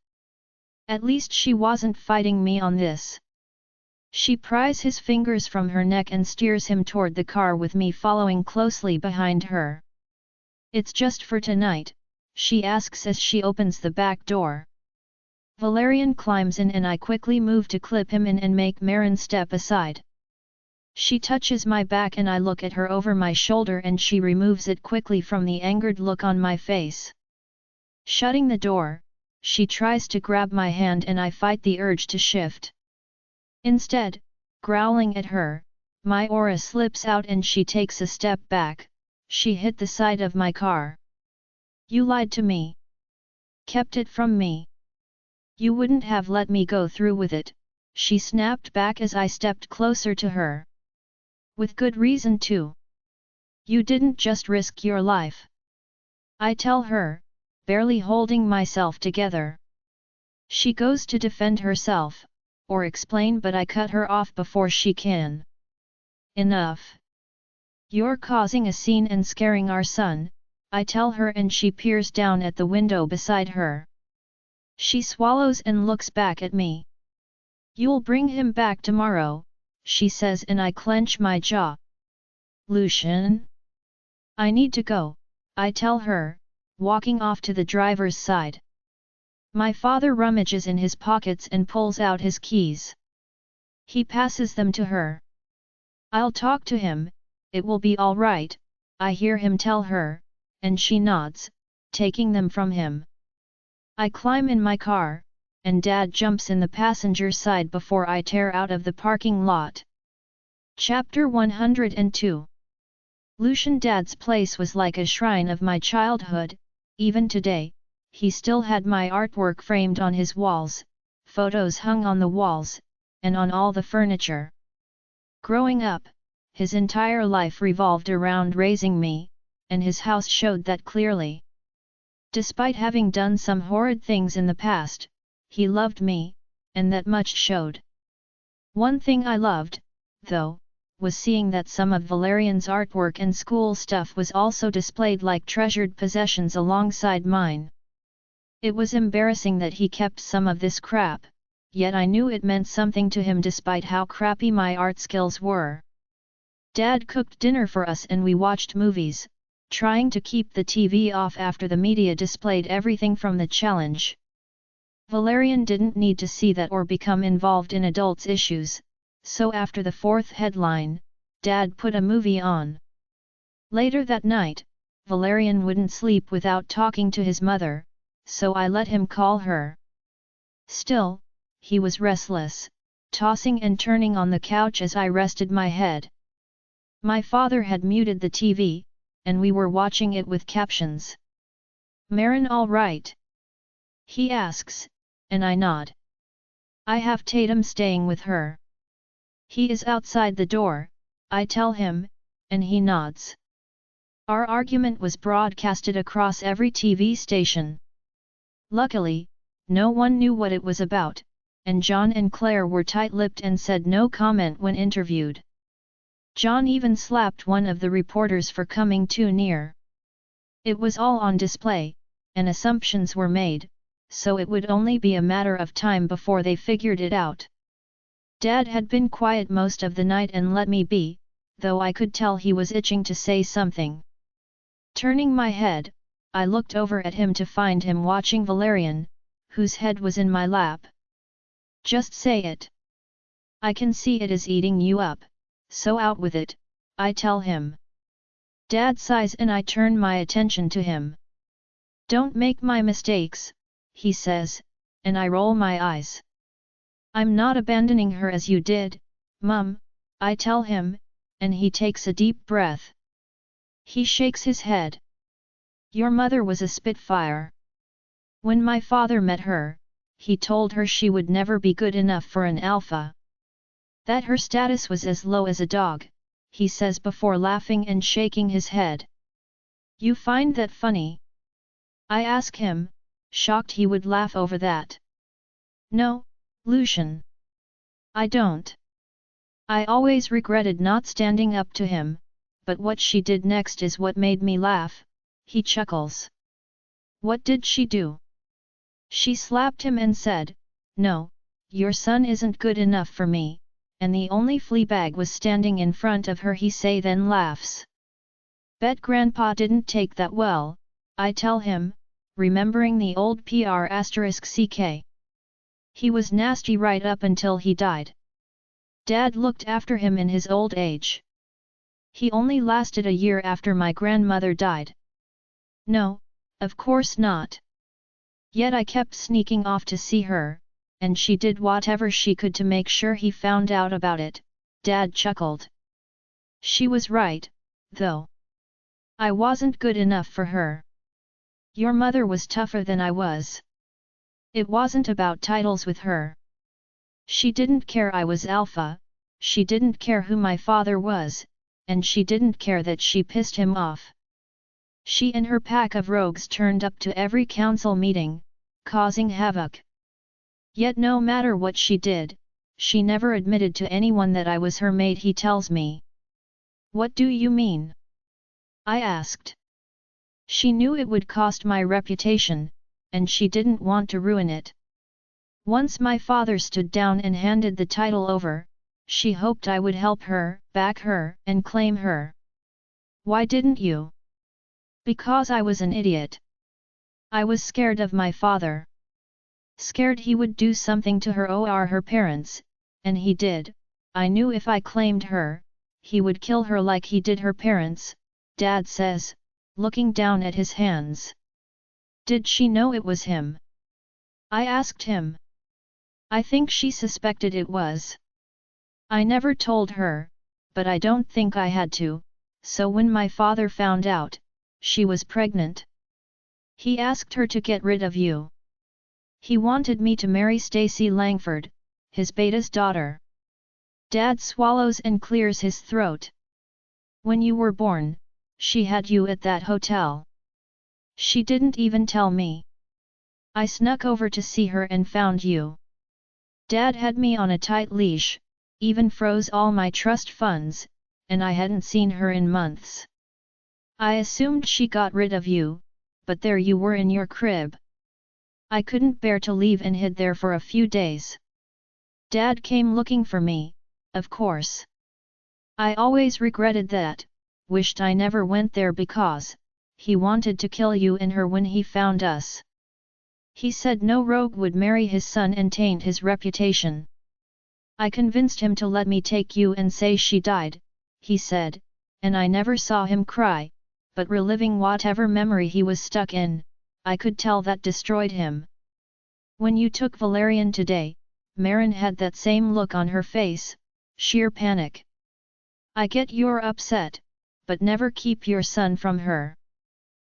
At least she wasn't fighting me on this. She pries his fingers from her neck and steers him toward the car with me following closely behind her. It's just for tonight, she asks as she opens the back door. Valerian climbs in and I quickly move to clip him in and make Marin step aside. She touches my back and I look at her over my shoulder and she removes it quickly from the angered look on my face. Shutting the door, she tries to grab my hand and I fight the urge to shift. Instead, growling at her, my aura slips out and she takes a step back. She hit the side of my car. You lied to me. Kept it from me. You wouldn't have let me go through with it, she snapped back as I stepped closer to her. With good reason too. You didn't just risk your life. I tell her, barely holding myself together. She goes to defend herself, or explain, but I cut her off before she can. Enough. You're causing a scene and scaring our son, I tell her and she peers down at the window beside her. She swallows and looks back at me. You'll bring him back tomorrow, she says and I clench my jaw. Lucian? I need to go, I tell her, walking off to the driver's side. My father rummages in his pockets and pulls out his keys. He passes them to her. I'll talk to him, it will be all right, I hear him tell her, and she nods, taking them from him. I climb in my car, and Dad jumps in the passenger side before I tear out of the parking lot. Chapter 102. Lucian Dad's place was like a shrine of my childhood. Even today, he still had my artwork framed on his walls, photos hung on the walls, and on all the furniture. Growing up, his entire life revolved around raising me, and his house showed that clearly. Despite having done some horrid things in the past, he loved me, and that much showed. One thing I loved, though, was seeing that some of Valerian's artwork and school stuff was also displayed like treasured possessions alongside mine. It was embarrassing that he kept some of this crap, yet I knew it meant something to him despite how crappy my art skills were. Dad cooked dinner for us and we watched movies, trying to keep the TV off after the media displayed everything from the challenge. Valerian didn't need to see that or become involved in adults' issues, so after the fourth headline, Dad put a movie on. Later that night, Valerian wouldn't sleep without talking to his mother, so I let him call her. Still, he was restless, tossing and turning on the couch as I rested my head. My father had muted the TV, and we were watching it with captions. Marin all right? He asks, and I nod. I have Tatum staying with her. He is outside the door, I tell him, and he nods. Our argument was broadcasted across every TV station. Luckily, no one knew what it was about, and John and Claire were tight-lipped and said no comment when interviewed. John even slapped one of the reporters for coming too near. It was all on display, and assumptions were made, so it would only be a matter of time before they figured it out. Dad had been quiet most of the night and let me be, though I could tell he was itching to say something. Turning my head, I looked over at him to find him watching Valerian, whose head was in my lap. Just say it. I can see it is eating you up, so out with it, I tell him. Dad sighs and I turn my attention to him. Don't make my mistakes, he says, and I roll my eyes. I'm not abandoning her as you did, Mum, I tell him, and he takes a deep breath. He shakes his head. Your mother was a spitfire. When my father met her, he told her she would never be good enough for an alpha. That her status was as low as a dog, he says before laughing and shaking his head. You find that funny? I ask him, shocked he would laugh over that. No, Lucian. I don't. I always regretted not standing up to him, but what she did next is what made me laugh, he chuckles. What did she do? She slapped him and said, "No, your son isn't good enough for me," and the only Fleabag was standing in front of her. He say then laughs. "Bet grandpa didn't take that well," I tell him, remembering the old **CK. He was nasty right up until he died. Dad looked after him in his old age. He only lasted a year after my grandmother died. No, of course not. Yet I kept sneaking off to see her, and she did whatever she could to make sure he found out about it," Dad chuckled. "She was right, though. I wasn't good enough for her. Your mother was tougher than I was. It wasn't about titles with her. She didn't care I was alpha, she didn't care who my father was, and she didn't care that she pissed him off. She and her pack of rogues turned up to every council meeting, causing havoc. Yet no matter what she did, she never admitted to anyone that I was her maid," he tells me. "What do you mean?" I asked. "She knew it would cost my reputation, and she didn't want to ruin it. Once my father stood down and handed the title over, she hoped I would help her, back her, and claim her." "Why didn't you?" "Because I was an idiot. I was scared of my father. Scared he would do something to her or her parents, and he did. I knew if I claimed her, he would kill her like he did her parents," Dad says, looking down at his hands. "Did she know it was him?" I asked him. "I think she suspected it was. I never told her, but I don't think I had to, so when my father found out, she was pregnant. He asked her to get rid of you. He wanted me to marry Stacy Langford, his beta's daughter." Dad swallows and clears his throat. "When you were born, she had you at that hotel. She didn't even tell me. I snuck over to see her and found you. Dad had me on a tight leash, even froze all my trust funds, and I hadn't seen her in months. I assumed she got rid of you, but there you were in your crib. I couldn't bear to leave and hid there for a few days. Dad came looking for me, of course. I always regretted that, wished I never went there because he wanted to kill you and her when he found us. He said no rogue would marry his son and taint his reputation. I convinced him to let me take you and say she died," he said, "and I never saw him cry, but reliving whatever memory he was stuck in, I could tell that destroyed him. When you took Valerian today, Marin had that same look on her face, sheer panic. I get you're upset, but never keep your son from her.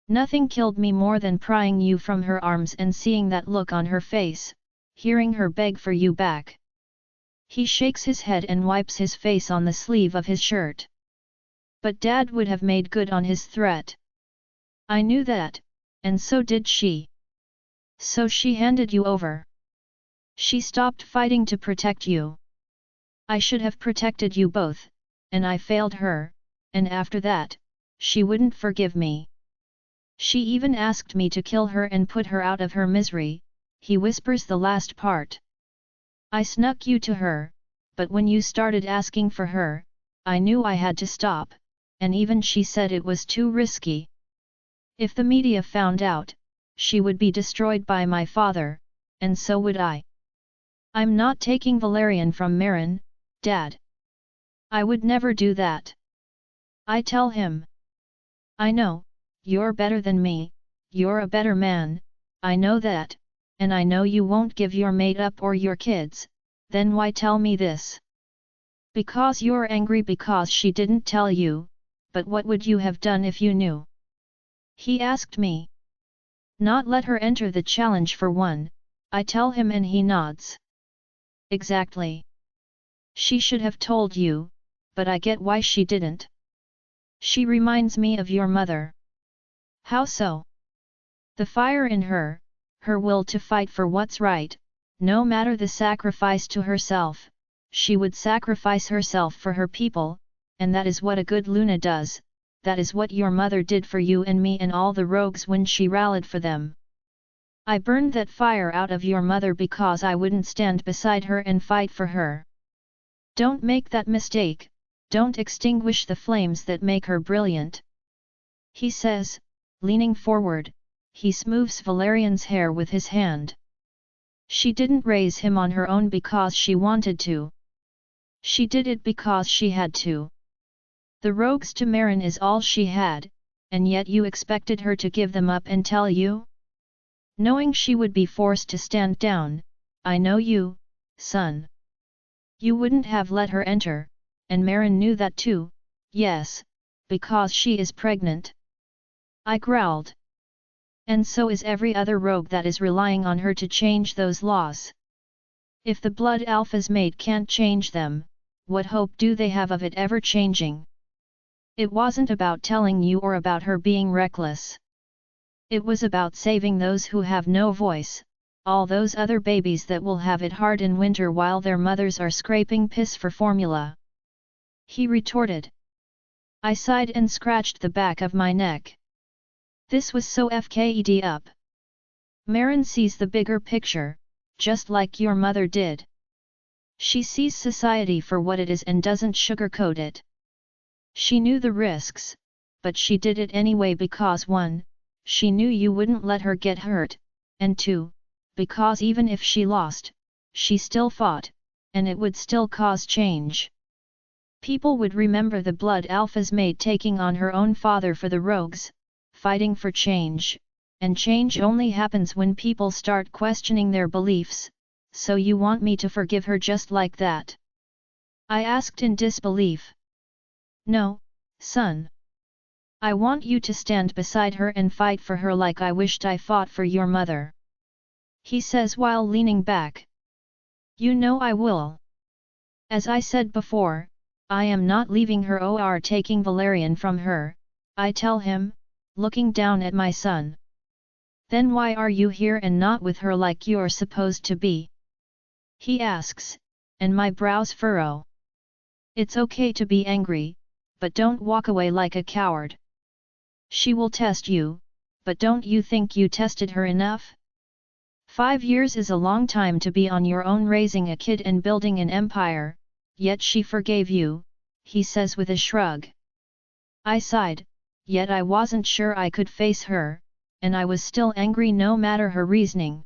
Nothing killed me more than prying you from her arms and seeing that look on her face, hearing her beg for you back." He shakes his head and wipes his face on the sleeve of his shirt. "But Dad would have made good on his threat. I knew that, and so did she. So she handed you over. She stopped fighting to protect you. I should have protected you both, and I failed her, and after that, she wouldn't forgive me. She even asked me to kill her and put her out of her misery," he whispers the last part. "I snuck you to her, but when you started asking for her, I knew I had to stop, and even she said it was too risky. If the media found out, she would be destroyed by my father, and so would I. I'm not taking Valerian from Marin, Dad. I would never do that." I tell him. "I know, you're better than me, you're a better man, I know that, and I know you won't give your mate up or your kids, then why tell me this?" "Because you're angry because she didn't tell you, but what would you have done if you knew?" he asked me. "Not let her enter the challenge for one," I tell him, and he nods. "Exactly. She should have told you, but I get why she didn't. She reminds me of your mother." "How so?" "The fire in her, her will to fight for what's right, no matter the sacrifice to herself, she would sacrifice herself for her people, and that is what a good Luna does, that is what your mother did for you and me and all the rogues when she rallied for them." I burned that fire out of your mother because I wouldn't stand beside her and fight for her. Don't make that mistake, don't extinguish the flames that make her brilliant. He says, leaning forward, he smooths Valerian's hair with his hand. She didn't raise him on her own because she wanted to. She did it because she had to. The rogues to Marin is all she had, and yet you expected her to give them up and tell you? Knowing she would be forced to stand down, I know you, son. You wouldn't have let her enter, and Marin knew that too, yes, because she is pregnant. I growled. And so is every other rogue that is relying on her to change those laws. If the Blood Alpha's mate can't change them, what hope do they have of it ever changing? It wasn't about telling you or about her being reckless. It was about saving those who have no voice, all those other babies that will have it hard in winter while their mothers are scraping piss for formula. He retorted. I sighed and scratched the back of my neck. This was so fked up. Marin sees the bigger picture, just like your mother did. She sees society for what it is and doesn't sugarcoat it. She knew the risks, but she did it anyway because 1, she knew you wouldn't let her get hurt, and 2, because even if she lost, she still fought, and it would still cause change. People would remember the Blood Alpha's mate taking on her own father for the rogues, fighting for change, and change only happens when people start questioning their beliefs, so you want me to forgive her just like that? I asked in disbelief. No, son. I want you to stand beside her and fight for her like I wished I fought for your mother. He says while leaning back. You know I will. As I said before, I am not leaving her or taking Valerian from her, I tell him, looking down at my son. Then why are you here and not with her like you're supposed to be? He asks, and my brows furrow. It's okay to be angry, but don't walk away like a coward. She will test you, but don't you think you tested her enough? 5 years is a long time to be on your own raising a kid and building an empire, yet she forgave you, he says with a shrug. I sighed, yet I wasn't sure I could face her, and I was still angry no matter her reasoning.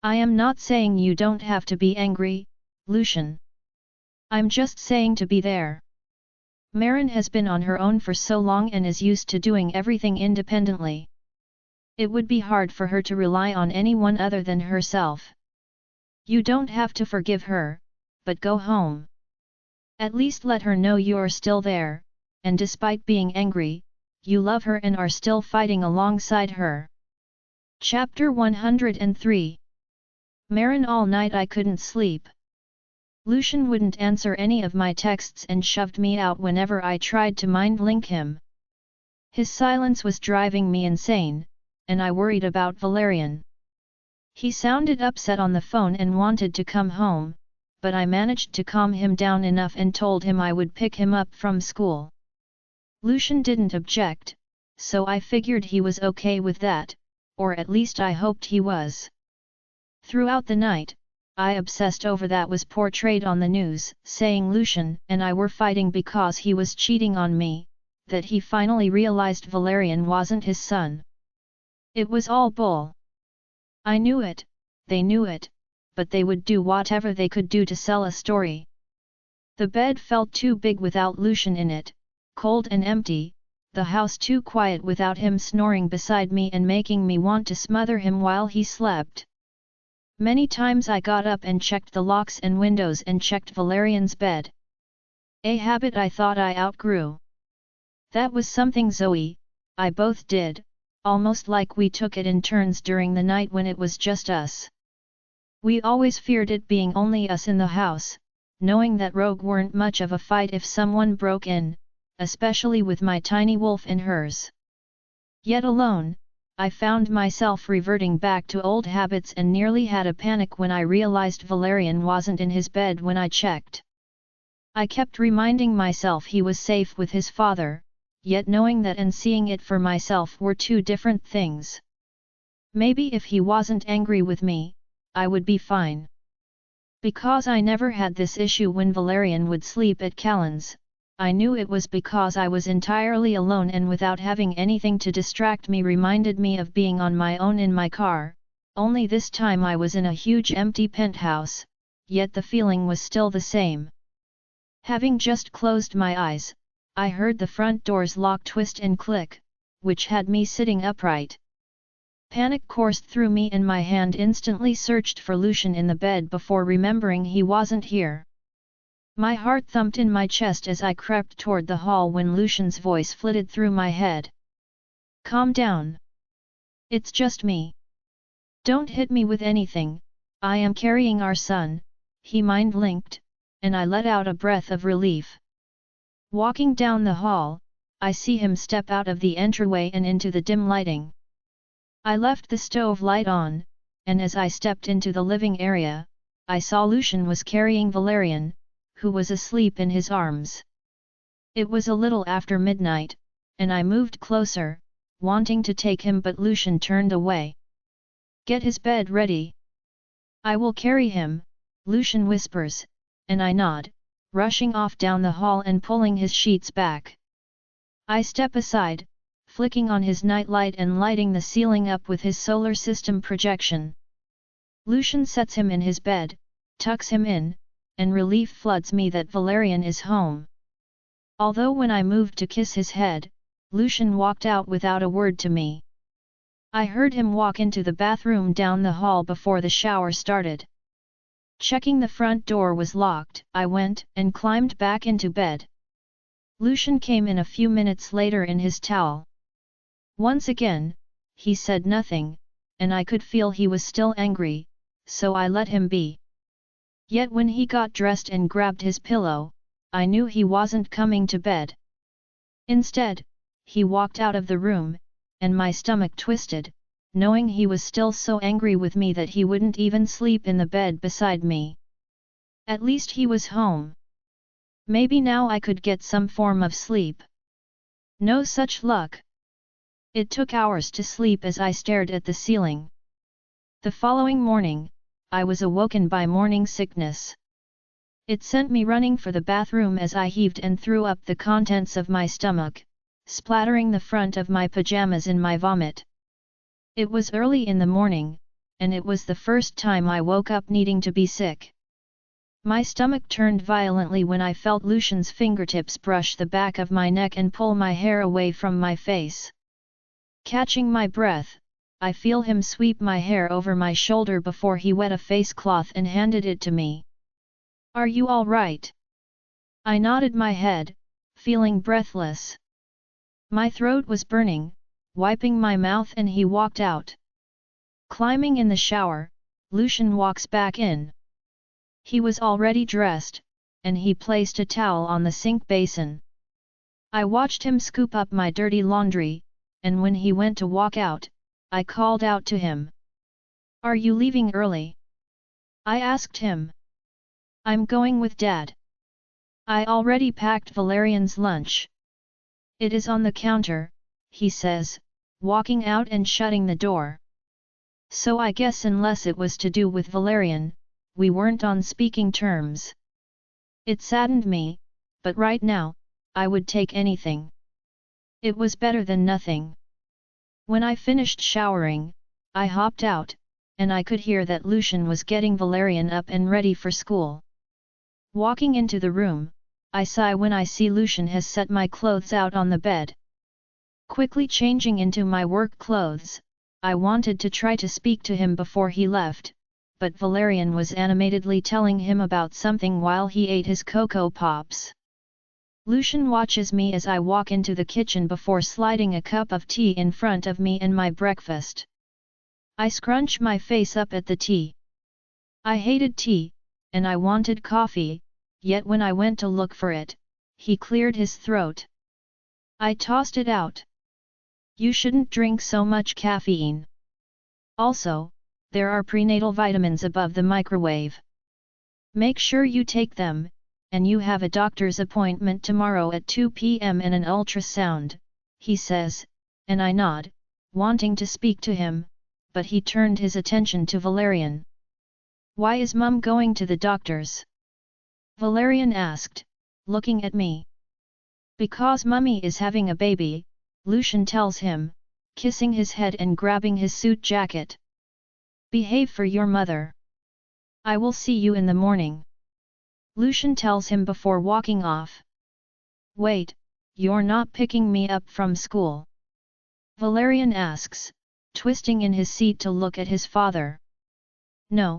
I am not saying you don't have to be angry, Lucian. I'm just saying to be there. Marin has been on her own for so long and is used to doing everything independently. It would be hard for her to rely on anyone other than herself. You don't have to forgive her, but go home. At least let her know you're still there, and despite being angry, you love her and are still fighting alongside her. Chapter 103. Marin. All night I couldn't sleep. Lucian wouldn't answer any of my texts and shoved me out whenever I tried to mind-link him. His silence was driving me insane, and I worried about Valerian. He sounded upset on the phone and wanted to come home, but I managed to calm him down enough and told him I would pick him up from school. Lucian didn't object, so I figured he was okay with that, or at least I hoped he was. Throughout the night, I obsessed over that was portrayed on the news, saying Lucian and I were fighting because he was cheating on me, that he finally realized Valerian wasn't his son. It was all bull. I knew it, they knew it, but they would do whatever they could do to sell a story. The bed felt too big without Lucian in it, cold and empty, the house too quiet without him snoring beside me and making me want to smother him while he slept. Many times I got up and checked the locks and windows and checked Valerian's bed. A habit I thought I outgrew. That was something Zoe, I both did, almost like we took it in turns during the night when it was just us. We always feared it being only us in the house, knowing that rogue weren't much of a fight if someone broke in, especially with my tiny wolf in hers. Yet alone, I found myself reverting back to old habits and nearly had a panic when I realized Valerian wasn't in his bed when I checked. I kept reminding myself he was safe with his father, yet knowing that and seeing it for myself were two different things. Maybe if he wasn't angry with me, I would be fine. Because I never had this issue when Valerian would sleep at Callan's, I knew it was because I was entirely alone and without having anything to distract me reminded me of being on my own in my car, only this time I was in a huge empty penthouse, yet the feeling was still the same. Having just closed my eyes, I heard the front door's lock twist and click, which had me sitting upright. Panic coursed through me and my hand instantly searched for Lucian in the bed before remembering he wasn't here. My heart thumped in my chest as I crept toward the hall when Lucian's voice flitted through my head. "Calm down. It's just me. Don't hit me with anything, I am carrying our son," he mind-linked, and I let out a breath of relief. Walking down the hall, I see him step out of the entryway and into the dim lighting. I left the stove light on, and as I stepped into the living area, I saw Lucian was carrying Valerian, who was asleep in his arms. It was a little after midnight, and I moved closer, wanting to take him but Lucian turned away. "Get his bed ready. I will carry him," Lucian whispers, and I nod, rushing off down the hall and pulling his sheets back. I step aside, flicking on his nightlight and lighting the ceiling up with his solar system projection. Lucian sets him in his bed, tucks him in, and relief floods me that Valerian is home. Although when I moved to kiss his head, Lucian walked out without a word to me. I heard him walk into the bathroom down the hall before the shower started. Checking the front door was locked, I went and climbed back into bed. Lucian came in a few minutes later in his towel. Once again, he said nothing, and I could feel he was still angry, so I let him be. Yet when he got dressed and grabbed his pillow, I knew he wasn't coming to bed. Instead, he walked out of the room, and my stomach twisted, knowing he was still so angry with me that he wouldn't even sleep in the bed beside me. At least he was home. Maybe now I could get some form of sleep. No such luck. It took hours to sleep as I stared at the ceiling. The following morning, I was awoken by morning sickness. It sent me running for the bathroom as I heaved and threw up the contents of my stomach, splattering the front of my pajamas in my vomit. It was early in the morning, and it was the first time I woke up needing to be sick. My stomach turned violently when I felt Lucian's fingertips brush the back of my neck and pull my hair away from my face. Catching my breath, I feel him sweep my hair over my shoulder before he wet a face cloth and handed it to me. "Are you all right?" I nodded my head, feeling breathless. My throat was burning, wiping my mouth, and he walked out. Climbing in the shower, Lucian walks back in. He was already dressed, and he placed a towel on the sink basin. I watched him scoop up my dirty laundry, and when he went to walk out, I called out to him. "Are you leaving early?" I asked him. "I'm going with Dad. I already packed Valerian's lunch. It is on the counter," he says, walking out and shutting the door. So I guess unless it was to do with Valerian, we weren't on speaking terms. It saddened me, but right now, I would take anything. It was better than nothing. When I finished showering, I hopped out, and I could hear that Lucian was getting Valerian up and ready for school. Walking into the room, I sigh when I see Lucian has set my clothes out on the bed. Quickly changing into my work clothes, I wanted to try to speak to him before he left, but Valerian was animatedly telling him about something while he ate his Cocoa Pops. Lucian watches me as I walk into the kitchen before sliding a cup of tea in front of me and my breakfast. I scrunch my face up at the tea. I hated tea, and I wanted coffee, yet when I went to look for it, he cleared his throat. I tossed it out. "You shouldn't drink so much caffeine. Also, there are prenatal vitamins above the microwave. Make sure you take them, and you have a doctor's appointment tomorrow at 2 p.m. and an ultrasound," he says, and I nod, wanting to speak to him, but he turned his attention to Valerian. "Why is Mum going to the doctor's?" Valerian asked, looking at me. "Because Mummy is having a baby," Lucian tells him, kissing his head and grabbing his suit jacket. "Behave for your mother. I will see you in the morning," Lucian tells him before walking off. "Wait, you're not picking me up from school?" Valerian asks, twisting in his seat to look at his father. "No,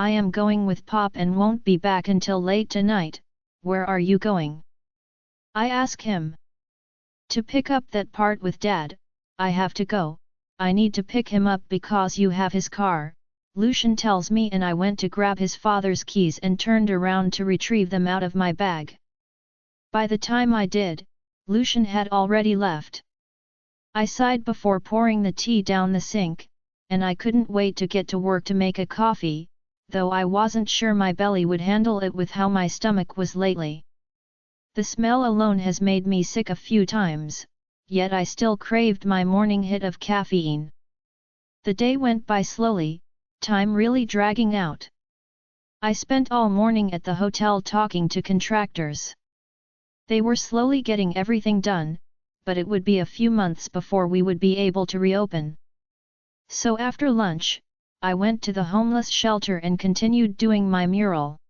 I am going with Pop and won't be back until late tonight. Where are you going?" I ask him. "To pick up that part with Dad. I have to go, I need to pick him up because you have his car," Lucian tells me, and I went to grab his father's keys and turned around to retrieve them out of my bag. By the time I did, Lucian had already left. I sighed before pouring the tea down the sink, and I couldn't wait to get to work to make a coffee, though I wasn't sure my belly would handle it with how my stomach was lately. The smell alone has made me sick a few times, yet I still craved my morning hit of caffeine. The day went by slowly, time really dragging out. I spent all morning at the hotel talking to contractors. They were slowly getting everything done, but it would be a few months before we would be able to reopen. So after lunch, I went to the homeless shelter and continued doing my mural.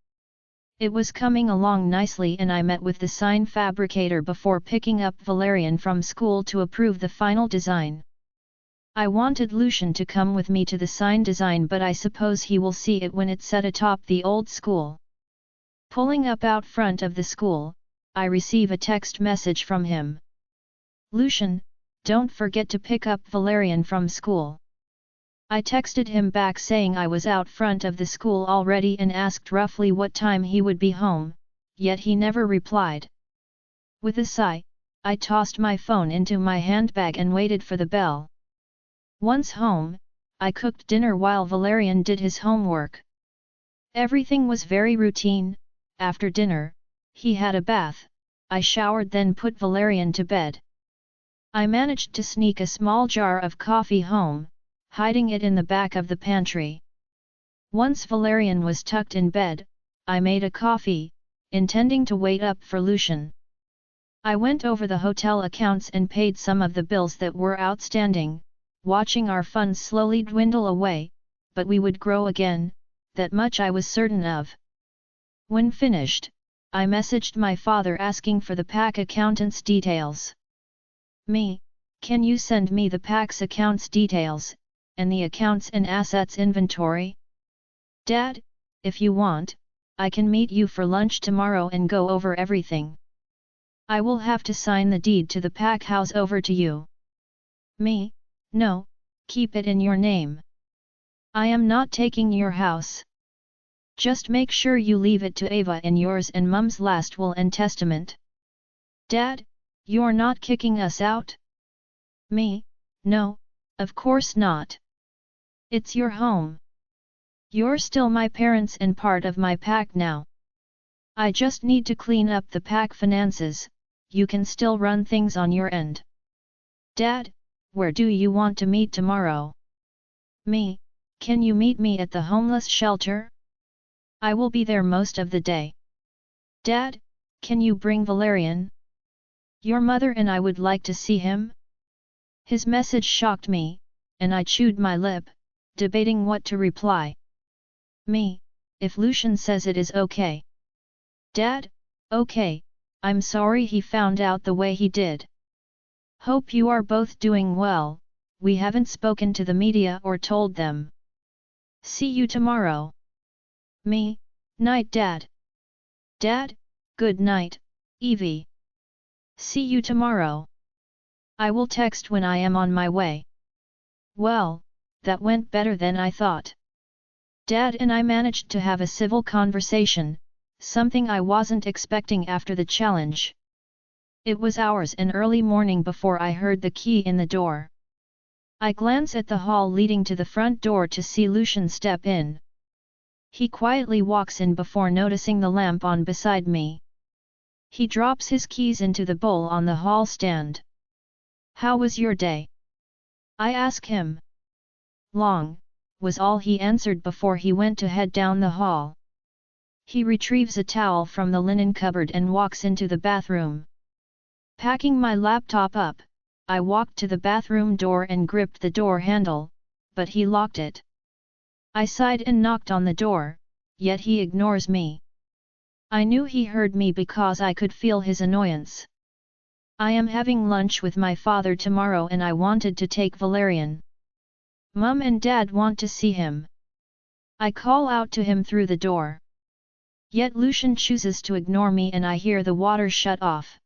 It was coming along nicely, and I met with the sign fabricator before picking up Valerian from school to approve the final design. I wanted Lucian to come with me to the sign design, but I suppose he will see it when it's set atop the old school. Pulling up out front of the school, I receive a text message from him. "Lucian, don't forget to pick up Valerian from school." I texted him back saying I was out front of the school already and asked roughly what time he would be home, yet he never replied. With a sigh, I tossed my phone into my handbag and waited for the bell. Once home, I cooked dinner while Valerian did his homework. Everything was very routine. After dinner, he had a bath, I showered, then put Valerian to bed. I managed to sneak a small jar of coffee home, hiding it in the back of the pantry. Once Valerian was tucked in bed, I made a coffee, intending to wait up for Lucian. I went over the hotel accounts and paid some of the bills that were outstanding, watching our funds slowly dwindle away, but we would grow again, that much I was certain of. When finished, I messaged my father asking for the PAC accountant's details. "Me, can you send me the PAC's accounts details, and the accounts and assets inventory?" "Dad, if you want, I can meet you for lunch tomorrow and go over everything. I will have to sign the deed to the PAC house over to you." "Me, no, keep it in your name. I am not taking your house. Just make sure you leave it to Ava in yours and Mum's last will and testament." "Dad, you're not kicking us out?" "Me, no, of course not. It's your home. You're still my parents and part of my PAC now. I just need to clean up the PAC finances, you can still run things on your end." "Dad, where do you want to meet tomorrow?" "Me, can you meet me at the homeless shelter? I will be there most of the day." "Dad, can you bring Valerian? Your mother and I would like to see him." His message shocked me, and I chewed my lip, debating what to reply. "Me, if Lucian says it is okay." "Dad, okay, I'm sorry he found out the way he did. Hope you are both doing well, we haven't spoken to the media or told them. See you tomorrow." "Me, night Dad." "Dad, good night, Evie. See you tomorrow. I will text when I am on my way." Well, that went better than I thought. Dad and I managed to have a civil conversation, something I wasn't expecting after the challenge. It was hours and early morning before I heard the key in the door. I glance at the hall leading to the front door to see Lucian step in. He quietly walks in before noticing the lamp on beside me. He drops his keys into the bowl on the hall stand. "How was your day?" I ask him. Long, was all he answered before he went to head down the hall. He retrieves a towel from the linen cupboard and walks into the bathroom. Packing my laptop up, I walked to the bathroom door and gripped the door handle, but he locked it. I sighed and knocked on the door, yet he ignores me. I knew he heard me because I could feel his annoyance. I am having lunch with my father tomorrow and I wanted to take Valerian. Mum and Dad want to see him. I call out to him through the door. Yet Lucian chooses to ignore me and I hear the water shut off.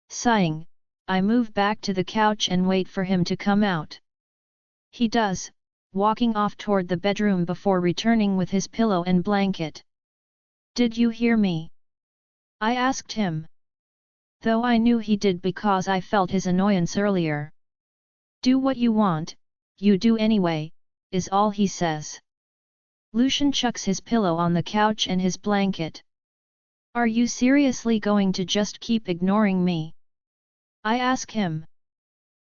Sighing, I move back to the couch and wait for him to come out. He does, walking off toward the bedroom before returning with his pillow and blanket. "Did you hear me?" I asked him. Though I knew he did because I felt his annoyance earlier. "Do what you want, you do anyway," is all he says. Lucian chucks his pillow on the couch and his blanket. "Are you seriously going to just keep ignoring me?" I ask him.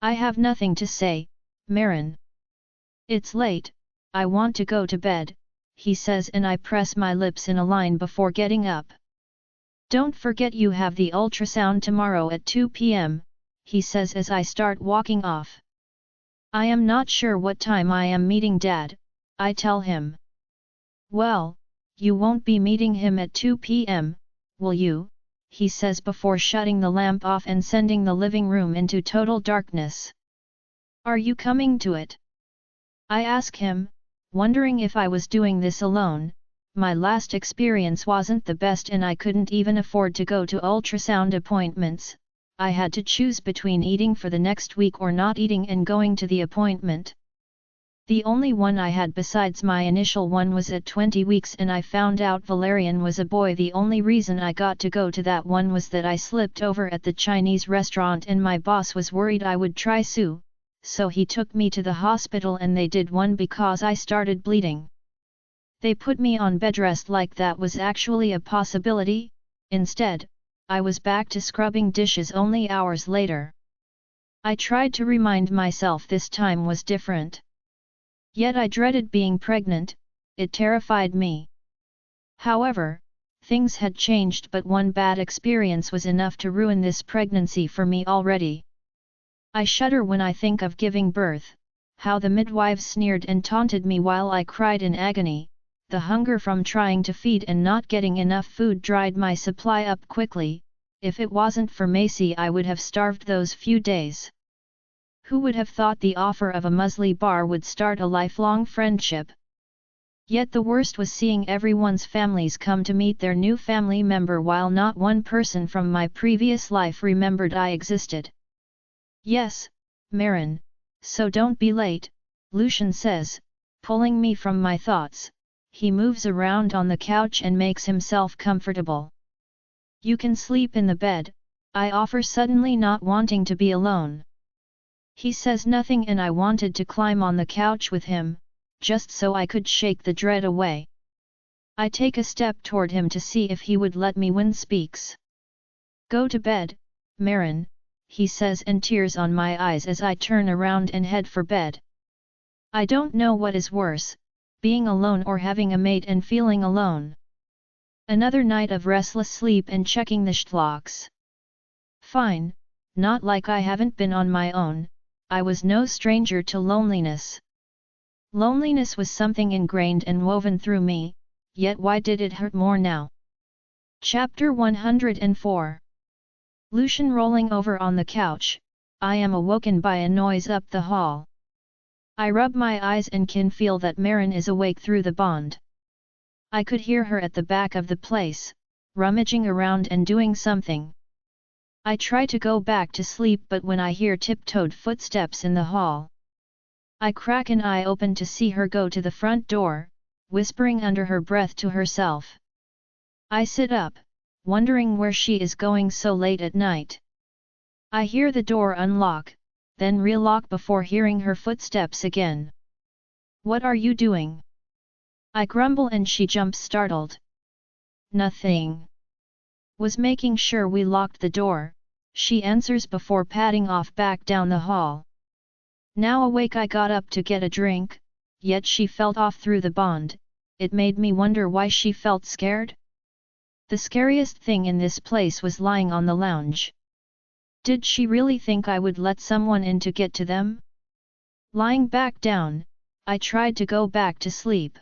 "I have nothing to say, Marin. It's late, I want to go to bed," he says, and I press my lips in a line before getting up. "Don't forget you have the ultrasound tomorrow at 2 p.m, he says as I start walking off. "I am not sure what time I am meeting Dad," I tell him. "Well, you won't be meeting him at 2 p.m, will you?" he says before shutting the lamp off and sending the living room into total darkness. "Are you coming to it?" I ask him, wondering if I was doing this alone. My last experience wasn't the best and I couldn't even afford to go to ultrasound appointments. I had to choose between eating for the next week or not eating and going to the appointment. The only one I had besides my initial one was at 20 weeks and I found out Valerian was a boy. The only reason I got to go to that one was that I slipped over at the Chinese restaurant and my boss was worried I would try Sue, so he took me to the hospital and they did one because I started bleeding. They put me on bed rest like that was actually a possibility. Instead, I was back to scrubbing dishes only hours later. I tried to remind myself this time was different. Yet I dreaded being pregnant, it terrified me. However, things had changed, but one bad experience was enough to ruin this pregnancy for me already. I shudder when I think of giving birth, how the midwives sneered and taunted me while I cried in agony. The hunger from trying to feed and not getting enough food dried my supply up quickly. If it wasn't for Macy I would have starved those few days. Who would have thought the offer of a muesli bar would start a lifelong friendship? Yet the worst was seeing everyone's families come to meet their new family member while not one person from my previous life remembered I existed. "Yes, Marin, so don't be late," Lucian says, pulling me from my thoughts. He moves around on the couch and makes himself comfortable. "You can sleep in the bed," I offer, suddenly not wanting to be alone. He says nothing and I wanted to climb on the couch with him, just so I could shake the dread away. I take a step toward him to see if he would let me when speaks. "Go to bed, Marin," he says, and tears on my eyes as I turn around and head for bed. I don't know what is worse, being alone or having a mate and feeling alone. Another night of restless sleep and checking the stocks. Fine, not like I haven't been on my own. I was no stranger to loneliness. Loneliness was something ingrained and woven through me, yet why did it hurt more now? Chapter 104. Lucian rolling over on the couch, I am awoken by a noise up the hall. I rub my eyes and can feel that Marin is awake through the bond. I could hear her at the back of the place, rummaging around and doing something. I try to go back to sleep, but when I hear tiptoed footsteps in the hall, I crack an eye open to see her go to the front door, whispering under her breath to herself. I sit up, wondering where she is going so late at night. I hear the door unlock, then relock before hearing her footsteps again. "What are you doing?" I grumble and she jumps startled. "Nothing. Was making sure we locked the door," she answers before padding off back down the hall. Now awake, I got up to get a drink, yet she felt off through the bond. It made me wonder why she felt scared. The scariest thing in this place was lying on the lounge. Did she really think I would let someone in to get to them? Lying back down, I tried to go back to sleep.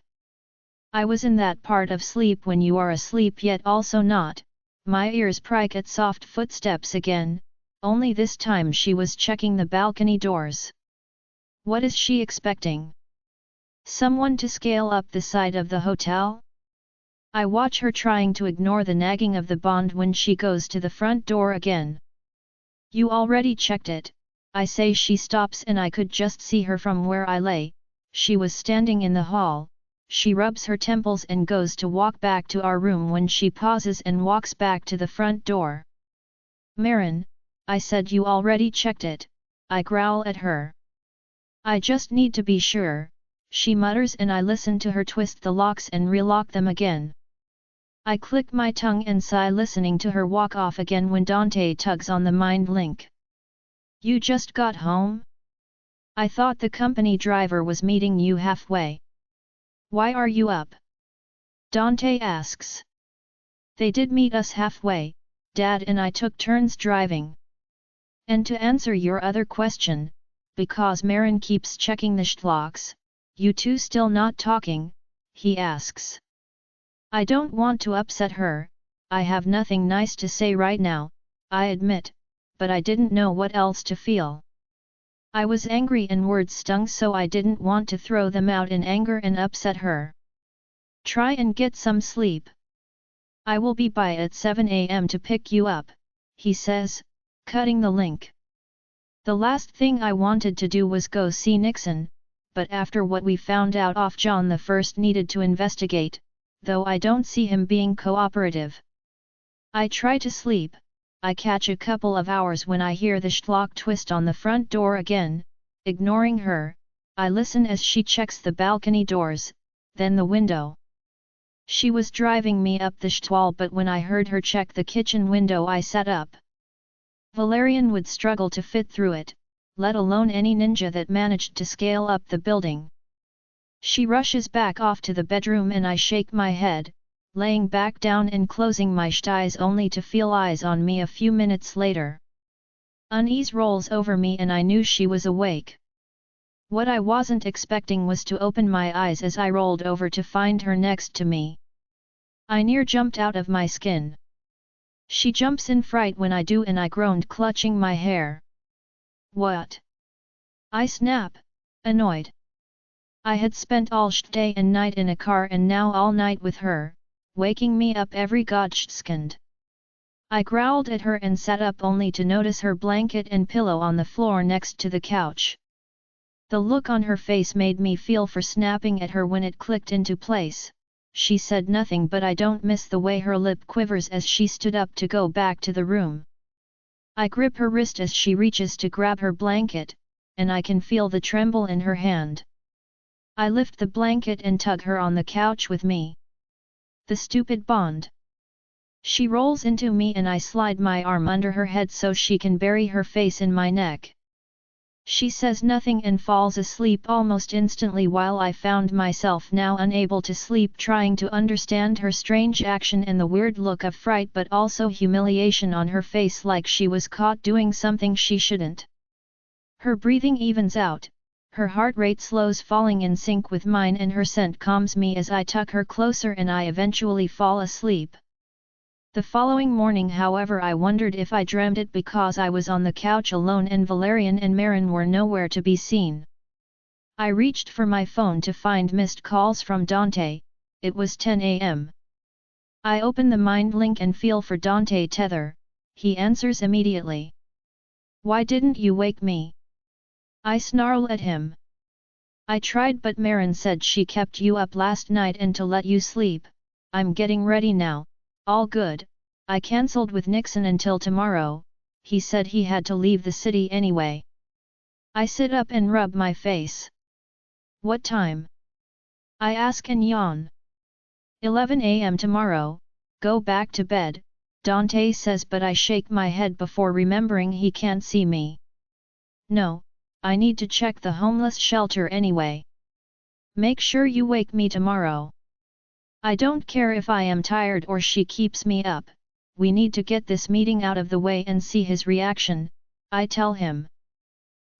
I was in that part of sleep when you are asleep yet also not. My ears prick at soft footsteps again, only this time she was checking the balcony doors. What is she expecting? Someone to scale up the side of the hotel? I watch her trying to ignore the nagging of the bond when she goes to the front door again. You already checked it, I say. She stops and I could just see her from where I lay. She was standing in the hall. She rubs her temples and goes to walk back to our room when she pauses and walks back to the front door. Marin, I said you already checked it, I growl at her. I just need to be sure, she mutters, and I listen to her twist the locks and relock them again. I click my tongue and sigh listening to her walk off again when Dante tugs on the mind link. You just got home? I thought the company driver was meeting you halfway. Why are you up? Dante asks. They did meet us halfway, Dad and I took turns driving. And to answer your other question, because Marin keeps checking the stlocks, you two still not talking, he asks. I don't want to upset her, I have nothing nice to say right now, I admit, but I didn't know what else to feel. I was angry and words stung, so I didn't want to throw them out in anger and upset her. Try and get some sleep. I will be by at 7 a.m. to pick you up, he says, cutting the link. The last thing I wanted to do was go see Nixon, but after what we found out off John the First needed to investigate, though I don't see him being cooperative. I try to sleep. I catch a couple of hours when I hear the shlock twist on the front door again. Ignoring her, I listen as she checks the balcony doors, then the window. She was driving me up the stwall, but when I heard her check the kitchen window I sat up. Valerian would struggle to fit through it, let alone any ninja that managed to scale up the building. She rushes back off to the bedroom and I shake my head, laying back down and closing my eyes only to feel eyes on me a few minutes later. Unease rolls over me and I knew she was awake. What I wasn't expecting was to open my eyes as I rolled over to find her next to me. I near jumped out of my skin. She jumps in fright when I do and I groaned, clutching my hair. What? I snap, annoyed. I had spent all day and night in a car and now all night with her, waking me up every second. I growled at her and sat up only to notice her blanket and pillow on the floor next to the couch. The look on her face made me feel for snapping at her when it clicked into place. She said nothing, but I don't miss the way her lip quivers as she stood up to go back to the room. I grip her wrist as she reaches to grab her blanket, and I can feel the tremble in her hand. I lift the blanket and tug her on the couch with me. The stupid bond. She rolls into me and I slide my arm under her head so she can bury her face in my neck. She says nothing and falls asleep almost instantly while I found myself now unable to sleep, trying to understand her strange action and the weird look of fright but also humiliation on her face, like she was caught doing something she shouldn't. Her breathing evens out, her heart rate slows, falling in sync with mine, and her scent calms me as I tuck her closer and I eventually fall asleep. The following morning, however, I wondered if I dreamt it because I was on the couch alone and Valerian and Marin were nowhere to be seen. I reached for my phone to find missed calls from Dante. It was 10 a.m. I open the mind link and feel for Dante Tether. He answers immediately. Why didn't you wake me? I snarl at him. I tried, but Marin said she kept you up last night and to let you sleep. I'm getting ready now. All good. I cancelled with Nixon until tomorrow. He said he had to leave the city anyway. I sit up and rub my face. What time? I ask and yawn. 11 a.m. tomorrow. Go back to bed, Dante says, but I shake my head before remembering he can't see me. No, I need to check the homeless shelter anyway. Make sure you wake me tomorrow. I don't care if I am tired or she keeps me up, we need to get this meeting out of the way and see his reaction, I tell him.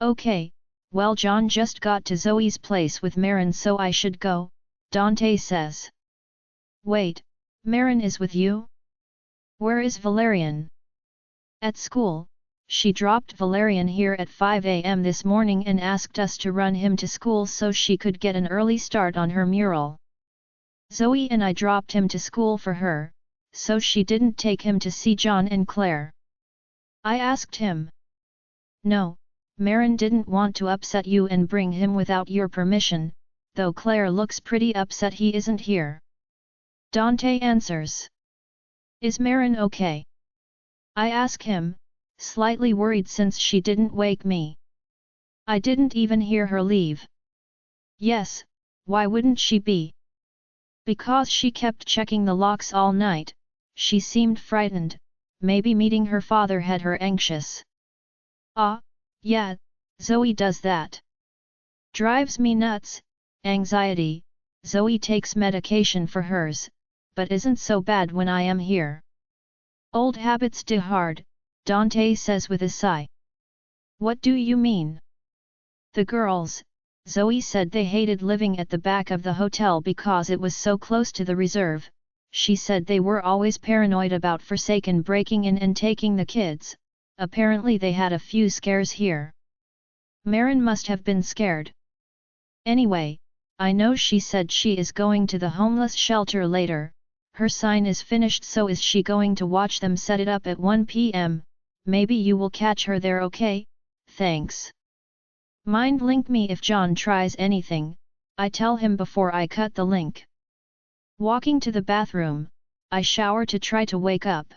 Okay, well John just got to Zoe's place with Marin so I should go, Dante says. Wait, Marin is with you? Where is Valerian? At school, she dropped Valerian here at 5 AM this morning and asked us to run him to school so she could get an early start on her mural. Zoe and I dropped him to school for her, so she didn't take him to see John and Claire. I asked him. No, Marin didn't want to upset you and bring him without your permission, though Claire looks pretty upset he isn't here. Dante answers. Is Marin okay? I ask him, slightly worried since she didn't wake me. I didn't even hear her leave. Yes, why wouldn't she be? Because she kept checking the locks all night, she seemed frightened, maybe meeting her father had her anxious. Ah, yeah, Zoe does that. Drives me nuts, anxiety, Zoe takes medication for hers, but isn't so bad when I am here. Old habits die hard, Dante says with a sigh. What do you mean? The girls, Zoe said they hated living at the back of the hotel because it was so close to the reserve. She said they were always paranoid about Forsaken breaking in and taking the kids. Apparently they had a few scares here. Marin must have been scared. Anyway, I know she said she is going to the homeless shelter later. Her sign is finished, so is she going to watch them set it up at 1 PM? Maybe you will catch her there, okay? Thanks. Mind link me if John tries anything, I tell him before I cut the link. Walking to the bathroom, I shower to try to wake up.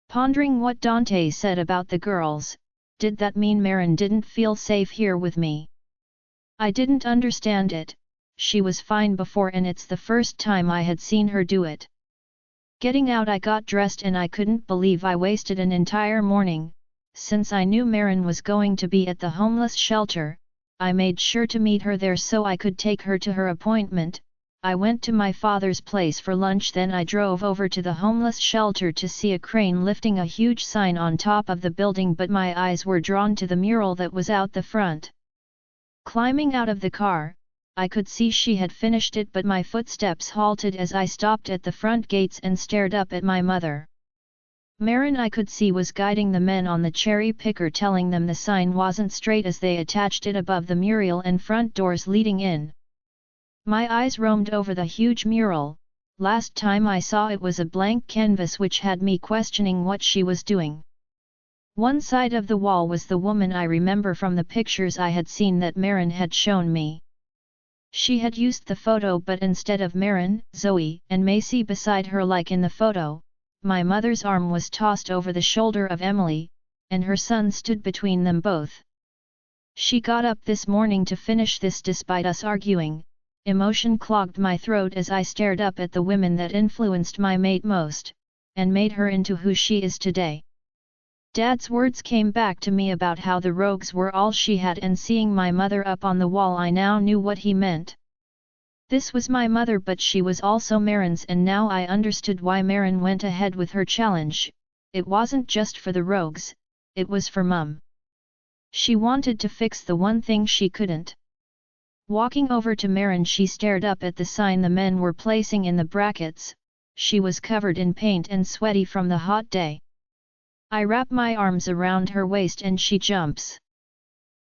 Pondering what Dante said about the girls, did that mean Marin didn't feel safe here with me? I didn't understand it, she was fine before and it's the first time I had seen her do it. Getting out I got dressed and I couldn't believe I wasted an entire morning. Since I knew Marin was going to be at the homeless shelter, I made sure to meet her there so I could take her to her appointment. I went to my father's place for lunch, then I drove over to the homeless shelter to see a crane lifting a huge sign on top of the building, but my eyes were drawn to the mural that was out the front. Climbing out of the car, I could see she had finished it, but my footsteps halted as I stopped at the front gates and stared up at my mother. Marin, I could see, was guiding the men on the cherry picker, telling them the sign wasn't straight as they attached it above the mural and front doors leading in. My eyes roamed over the huge mural. Last time I saw it was a blank canvas, which had me questioning what she was doing. One side of the wall was the woman I remember from the pictures I had seen that Marin had shown me. She had used the photo, but instead of Marin, Zoe and Macy beside her like in the photo, my mother's arm was tossed over the shoulder of Emily, and her son stood between them both. She got up this morning to finish this despite us arguing. Emotion clogged my throat as I stared up at the women that influenced my mate most, and made her into who she is today. Dad's words came back to me about how the rogues were all she had, and seeing my mother up on the wall I now knew what he meant. This was my mother, but she was also Marin's, and now I understood why Marin went ahead with her challenge. It wasn't just for the rogues, it was for Mum. She wanted to fix the one thing she couldn't. Walking over to Marin, she stared up at the sign the men were placing in the brackets. She was covered in paint and sweaty from the hot day. I wrap my arms around her waist and she jumps.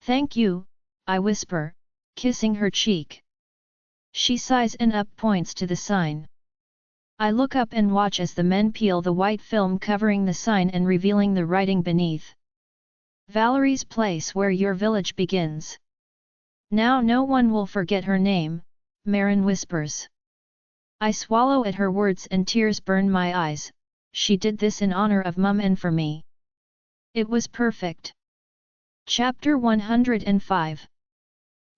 "Thank you," I whisper, kissing her cheek. She sighs and up points to the sign. I look up and watch as the men peel the white film covering the sign and revealing the writing beneath. "Valerie's place, where your village begins. Now no one will forget her name," Marin whispers. I swallow at her words and tears burn my eyes. She did this in honor of Mum and for me. It was perfect. Chapter 105.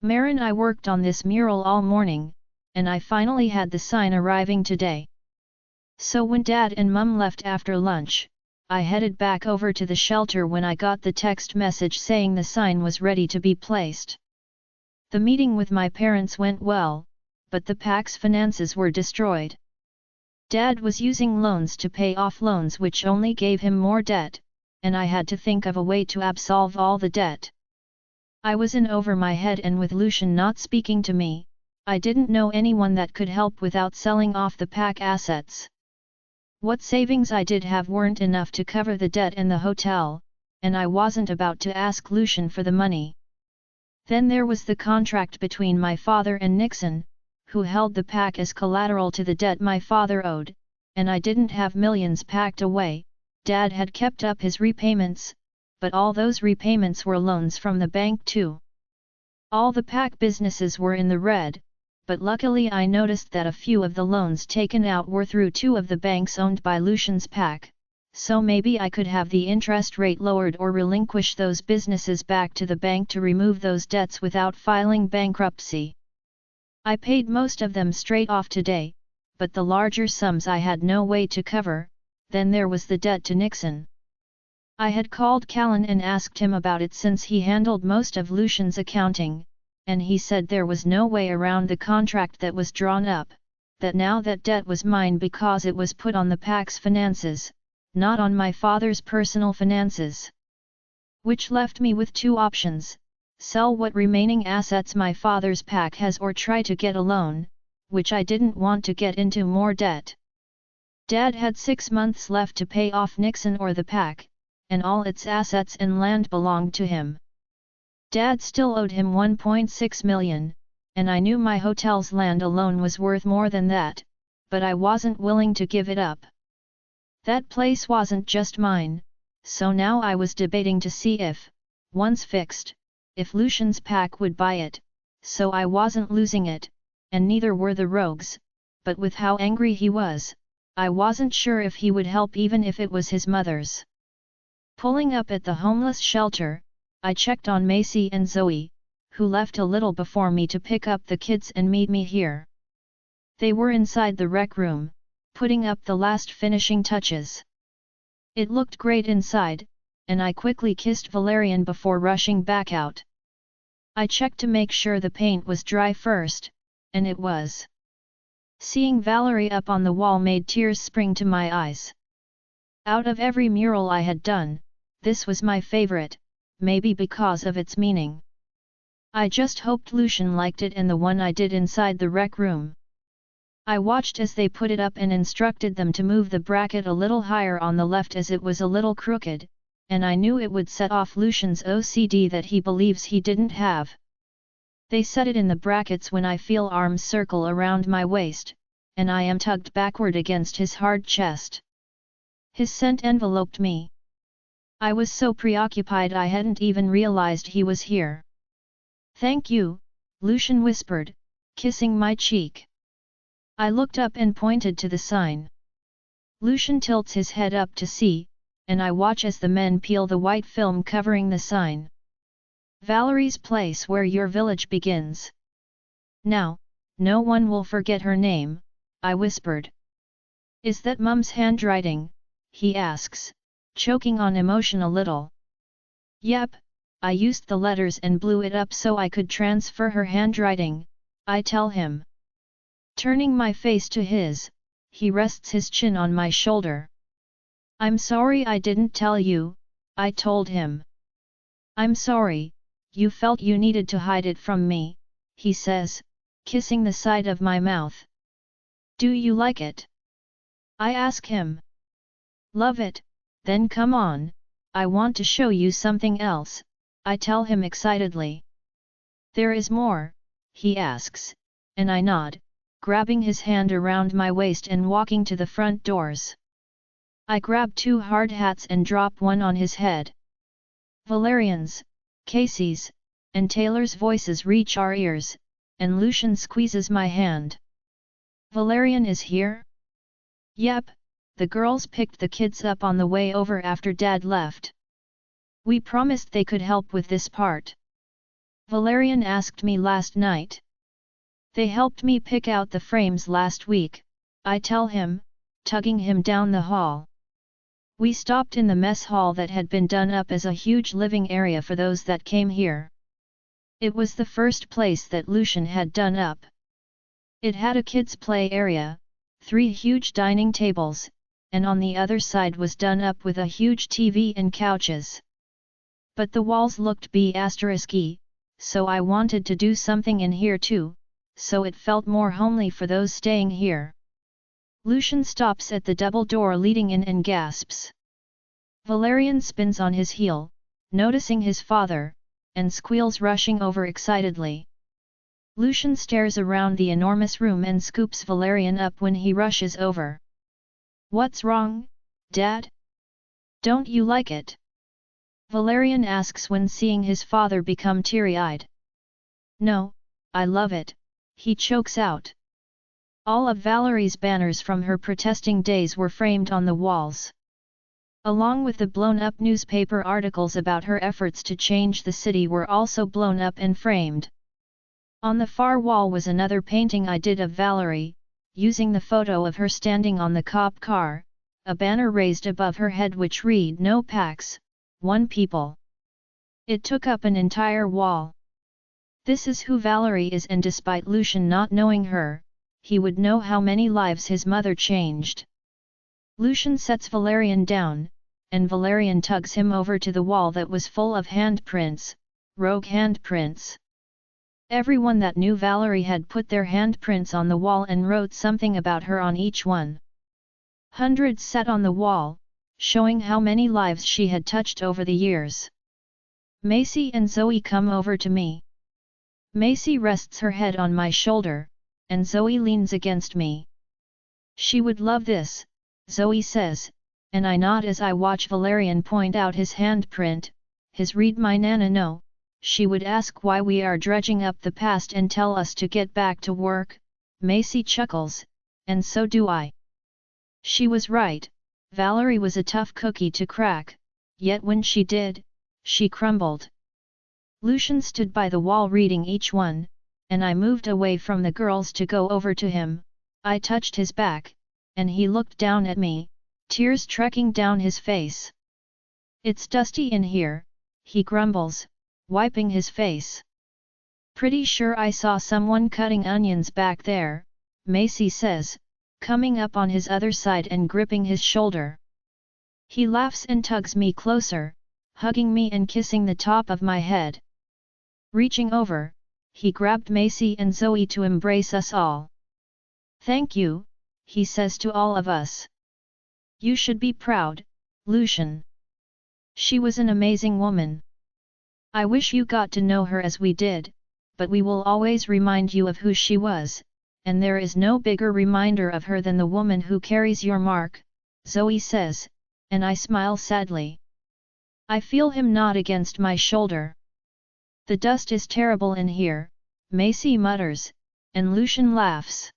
Marin, I worked on this mural all morning, and I finally had the sign arriving today. So when Dad and Mum left after lunch, I headed back over to the shelter when I got the text message saying the sign was ready to be placed. The meeting with my parents went well, but the pack's finances were destroyed. Dad was using loans to pay off loans which only gave him more debt, and I had to think of a way to absolve all the debt. I was in over my head, and with Lucian not speaking to me, I didn't know anyone that could help without selling off the pack assets. What savings I did have weren't enough to cover the debt and the hotel, and I wasn't about to ask Lucian for the money. Then there was the contract between my father and Nixon, who held the pack as collateral to the debt my father owed, and I didn't have millions packed away. Dad had kept up his repayments, but all those repayments were loans from the bank too. All the pack businesses were in the red, but luckily I noticed that a few of the loans taken out were through two of the banks owned by Lucian's pack, so maybe I could have the interest rate lowered or relinquish those businesses back to the bank to remove those debts without filing bankruptcy. I paid most of them straight off today, but the larger sums I had no way to cover. Then there was the debt to Nixon. I had called Callan and asked him about it since he handled most of Lucian's accounting, and he said there was no way around the contract that was drawn up, that now that debt was mine because it was put on the pack's finances, not on my father's personal finances. Which left me with two options: sell what remaining assets my father's pack has or try to get a loan, which I didn't want to get into more debt. Dad had 6 months left to pay off Nixon or the pack, and all its assets and land belonged to him. Dad still owed him 1.6 million, and I knew my hotel's land alone was worth more than that, but I wasn't willing to give it up. That place wasn't just mine, so now I was debating to see if, once fixed, if Lucian's pack would buy it, so I wasn't losing it, and neither were the rogues, but with how angry he was, I wasn't sure if he would help even if it was his mother's. Pulling up at the homeless shelter, I checked on Macy and Zoe, who left a little before me to pick up the kids and meet me here. They were inside the rec room, putting up the last finishing touches. It looked great inside, and I quickly kissed Valerian before rushing back out. I checked to make sure the paint was dry first, and it was. Seeing Valerie up on the wall made tears spring to my eyes. Out of every mural I had done, this was my favorite, maybe because of its meaning. I just hoped Lucian liked it and the one I did inside the rec room. I watched as they put it up and instructed them to move the bracket a little higher on the left as it was a little crooked, and I knew it would set off Lucian's OCD that he believes he didn't have. They set it in the brackets when I feel arms circle around my waist, and I am tugged backward against his hard chest. His scent enveloped me. I was so preoccupied I hadn't even realized he was here. "Thank you," Lucian whispered, kissing my cheek. I looked up and pointed to the sign. Lucian tilts his head up to see, and I watch as the men peel the white film covering the sign. "Valerie's place where your village begins. Now, no one will forget her name," I whispered. "Is that Mum's handwriting?" he asks, choking on emotion a little. "Yep, I used the letters and blew it up so I could transfer her handwriting," I tell him. Turning my face to his, he rests his chin on my shoulder. "I'm sorry I didn't tell you," I told him. "I'm sorry, you felt you needed to hide it from me," he says, kissing the side of my mouth. "Do you like it?" I ask him. "Love it, then come on, I want to show you something else," I tell him excitedly. "There is more?" he asks, and I nod, grabbing his hand around my waist and walking to the front doors. I grab 2 hard hats and drop one on his head. Valerian's, Casey's, and Taylor's voices reach our ears, and Lucian squeezes my hand. "Valerian is here?" "Yep, the girls picked the kids up on the way over after Dad left. We promised they could help with this part. Valerian asked me last night. They helped me pick out the frames last week," I tell him, tugging him down the hall. We stopped in the mess hall that had been done up as a huge living area for those that came here. It was the first place that Lucian had done up. It had a kids' play area, 3 huge dining tables, and on the other side was done up with a huge TV and couches. But the walls looked B*y, so I wanted to do something in here too, so it felt more homely for those staying here. Lucian stops at the double door leading in and gasps. Valerian spins on his heel, noticing his father, and squeals rushing over excitedly. Lucian stares around the enormous room and scoops Valerian up when he rushes over. "What's wrong, Dad? Don't you like it?" Valerian asks when seeing his father become teary-eyed. "No, I love it," he chokes out. All of Valerie's banners from her protesting days were framed on the walls. Along with the blown-up newspaper articles about her efforts to change the city were also blown up and framed. On the far wall was another painting I did of Valerie, using the photo of her standing on the cop car, a banner raised above her head which read "No Pax, One People." It took up an entire wall. This is who Valerie is, and despite Lucian not knowing her, he would know how many lives his mother changed. Lucian sets Valerian down, and Valerian tugs him over to the wall that was full of handprints, rogue handprints. Everyone that knew Valerie had put their handprints on the wall and wrote something about her on each one. Hundreds sat on the wall, showing how many lives she had touched over the years. Macy and Zoe come over to me. Macy rests her head on my shoulder, and Zoe leans against me. "She would love this," Zoe says, and I nod as I watch Valerian point out his handprint, his "Read my Nana no." She would ask why we are dredging up the past and tell us to get back to work. Macy chuckles, and so do I. She was right, Valerie was a tough cookie to crack, yet when she did, she crumbled. Lucian stood by the wall reading each one, and I moved away from the girls to go over to him. I touched his back, and he looked down at me, tears trekking down his face. "It's dusty in here," he grumbles, wiping his face. "Pretty sure I saw someone cutting onions back there," Macy says, coming up on his other side and gripping his shoulder. He laughs and tugs me closer, hugging me and kissing the top of my head. Reaching over, he grabbed Macy and Zoe to embrace us all. "Thank you," he says to all of us. "You should be proud, Lucian. She was an amazing woman. I wish you got to know her as we did, but we will always remind you of who she was, and there is no bigger reminder of her than the woman who carries your mark," Zoe says, and I smile sadly. I feel him nod against my shoulder. "The dust is terrible in here," Macy mutters, and Lucian laughs.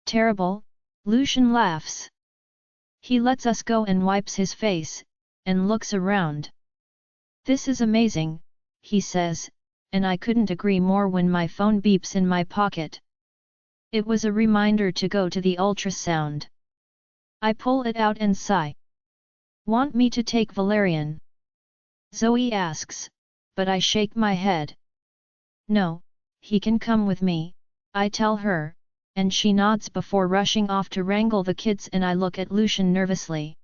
"Terrible?" Lucian laughs. He lets us go and wipes his face, and looks around. "This is amazing," he says, and I couldn't agree more when my phone beeps in my pocket. It was a reminder to go to the ultrasound. I pull it out and sigh. "Want me to take Valerian?" Zoe asks, but I shake my head. "No, he can come with me," I tell her, and she nods before rushing off to wrangle the kids, and I look at Lucian nervously.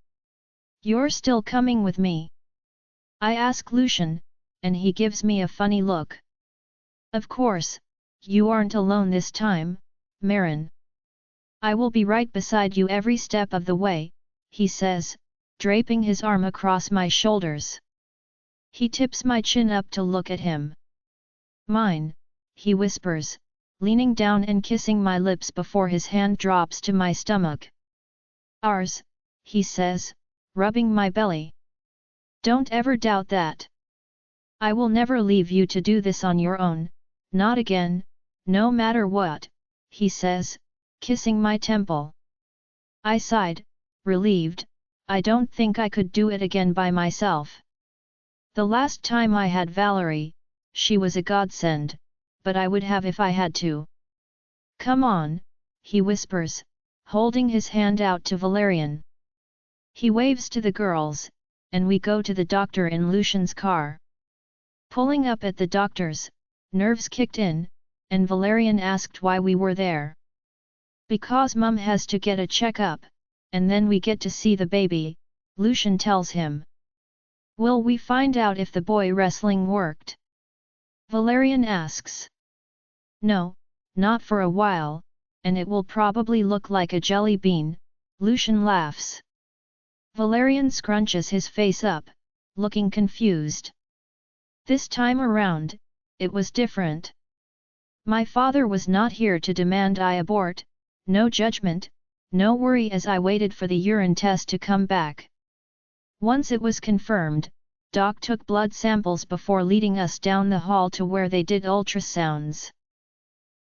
"You're still coming with me?" I ask Lucian, and he gives me a funny look. "Of course, you aren't alone this time, Marin. I will be right beside you every step of the way," he says, draping his arm across my shoulders. He tips my chin up to look at him. "Mine," he whispers, leaning down and kissing my lips before his hand drops to my stomach. "Ours," he says, rubbing my belly. "Don't ever doubt that. I will never leave you to do this on your own, not again, no matter what," he says, kissing my temple. I sighed, relieved. I don't think I could do it again by myself. The last time I had Valerie, she was a godsend, but I would have if I had to. "Come on," he whispers, holding his hand out to Valerian. He waves to the girls, and we go to the doctor in Lucian's car. Pulling up at the doctor's, Nerves kicked in, and Valerian asked why we were there. Because Mum has to get a checkup, and then we get to see the baby, Lucian tells him. Will we find out if the boy wrestling worked? Valerian asks. No, not for a while, and it will probably look like a jelly bean, Lucian laughs. Valerian scrunches his face up, looking confused. This time around, it was different. My father was not here to demand I abort, no judgment, no worry as I waited for the urine test to come back. Once it was confirmed, Doc took blood samples before leading us down the hall to where they did ultrasounds.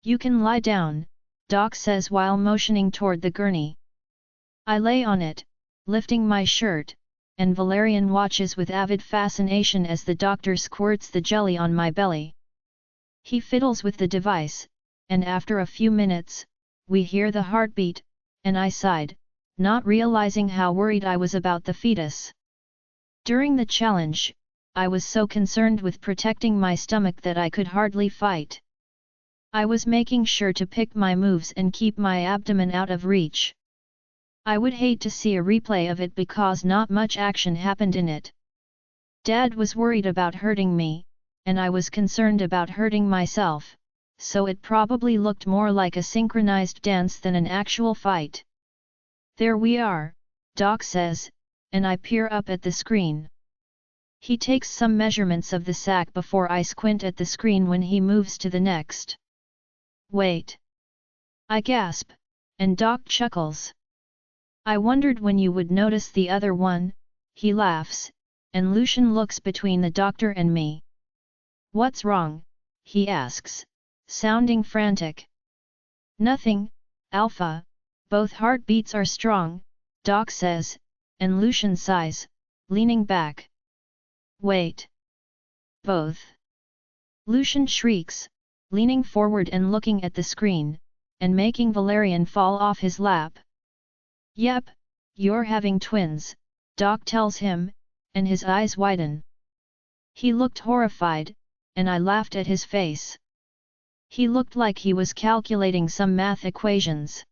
You can lie down, Doc says while motioning toward the gurney. I lay on it, lifting my shirt, and Valerian watches with avid fascination as the doctor squirts the jelly on my belly. He fiddles with the device, and after a few minutes, we hear the heartbeat, and I sighed, not realizing how worried I was about the fetus. During the challenge, I was so concerned with protecting my stomach that I could hardly fight. I was making sure to pick my moves and keep my abdomen out of reach. I would hate to see a replay of it because not much action happened in it. Dad was worried about hurting me, and I was concerned about hurting myself, so it probably looked more like a synchronized dance than an actual fight. There we are, Doc says, and I peer up at the screen. He takes some measurements of the sac before I squint at the screen when he moves to the next. Wait! I gasp, and Doc chuckles. I wondered when you would notice the other one, he laughs, and Lucian looks between the doctor and me. What's wrong? He asks, sounding frantic. Nothing, Alpha, both heartbeats are strong, Doc says, and Lucian sighs, leaning back. Wait! Both! Lucian shrieks, leaning forward and looking at the screen, and making Valerian fall off his lap. Yep, you're having twins, Doc tells him, and his eyes widen. He looked horrified, and I laughed at his face. He looked like he was calculating some math equations.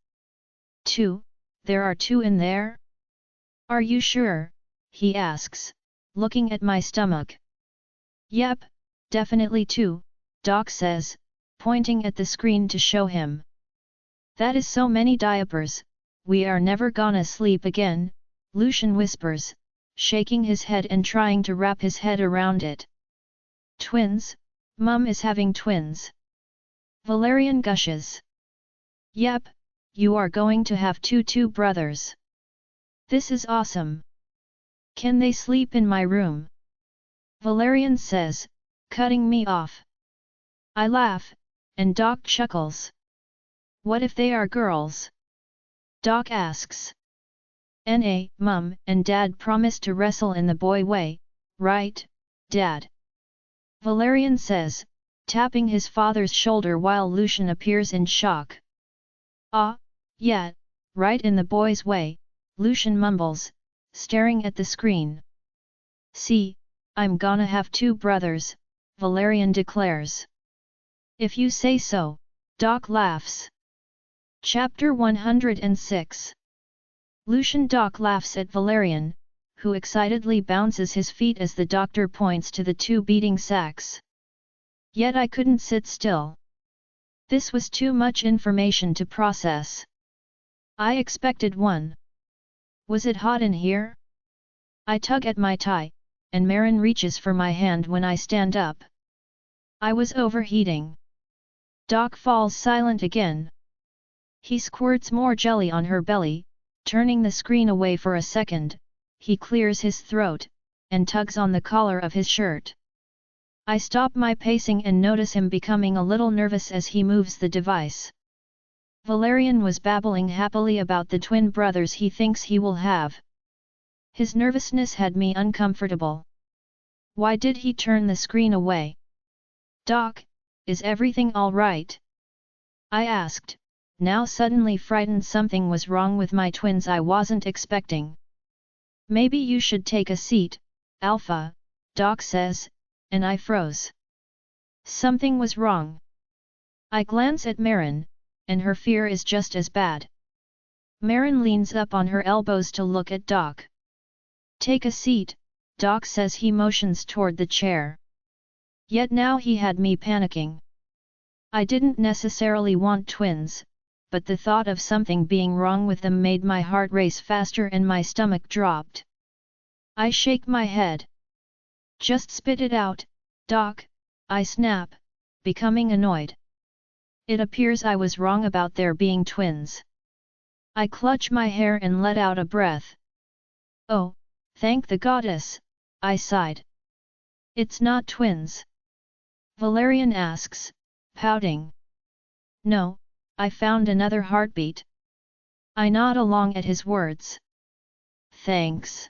2, there are 2 in there? Are you sure? He asks, looking at my stomach. Yep, definitely 2, Doc says, pointing at the screen to show him. That is so many diapers, we are never gonna sleep again, Lucian whispers, shaking his head and trying to wrap his head around it. Twins? Mum is having twins. Valerian gushes. Yep, you are going to have two brothers. This is awesome. Can they sleep in my room? Valerian says, cutting me off. I laugh, and Doc chuckles. What if they are girls? Doc asks. Mum and Dad promised to wrestle in the boy way, right, Dad? Valerian says, tapping his father's shoulder while Lucian appears in shock. Yeah, right in the boy's way, Lucian mumbles, staring at the screen. See, I'm gonna have 2 brothers, Valerian declares. If you say so, Doc laughs. Chapter 106. Lucian Doc laughs at Valerian, who excitedly bounces his feet as the doctor points to the 2 beating sacks. Yet I couldn't sit still. This was too much information to process. I expected one. Was it hot in here? I tug at my tie, and Marin reaches for my hand when I stand up. I was overheating. Doc falls silent again. He squirts more jelly on her belly, turning the screen away for a second. He clears his throat, and tugs on the collar of his shirt. I stop my pacing and notice him becoming a little nervous as he moves the device. Valerian was babbling happily about the twin brothers he thinks he will have. His nervousness had me uncomfortable. Why did he turn the screen away? Doc, is everything all right? I asked, now suddenly frightened something was wrong with my twins I wasn't expecting. Maybe you should take a seat, Alpha, Doc says, and I froze. Something was wrong. I glance at Marin, and her fear is just as bad. Marin leans up on her elbows to look at Doc. Take a seat, Doc says. He motions toward the chair. Yet now he had me panicking. I didn't necessarily want twins, but the thought of something being wrong with them made my heart race faster and my stomach dropped. I shake my head. Just spit it out, Doc, I snap, becoming annoyed. It appears I was wrong about there being twins. I clutch my hair and let out a breath. Oh, thank the goddess, I sighed. It's not twins? Valerian asks, pouting. No, I found another heartbeat. I nod along at his words. Thanks.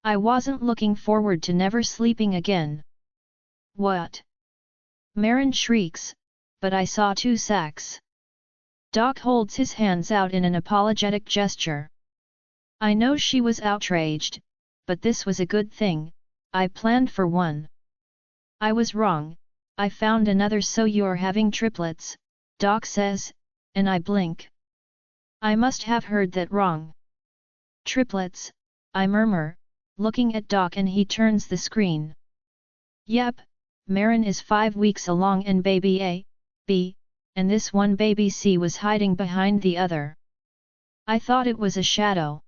I wasn't looking forward to never sleeping again. What? Marin shrieks, but I saw 2 sacks. Doc holds his hands out in an apologetic gesture. I know she was outraged, but this was a good thing. I planned for one. I was wrong, I found another. So you're having triplets, Doc says, and I blink. I must have heard that wrong. Triplets, I murmur, looking at Doc, and he turns the screen. Yep, Marin is 5 weeks along and baby A, B, and this one baby C was hiding behind the other. I thought it was a shadow,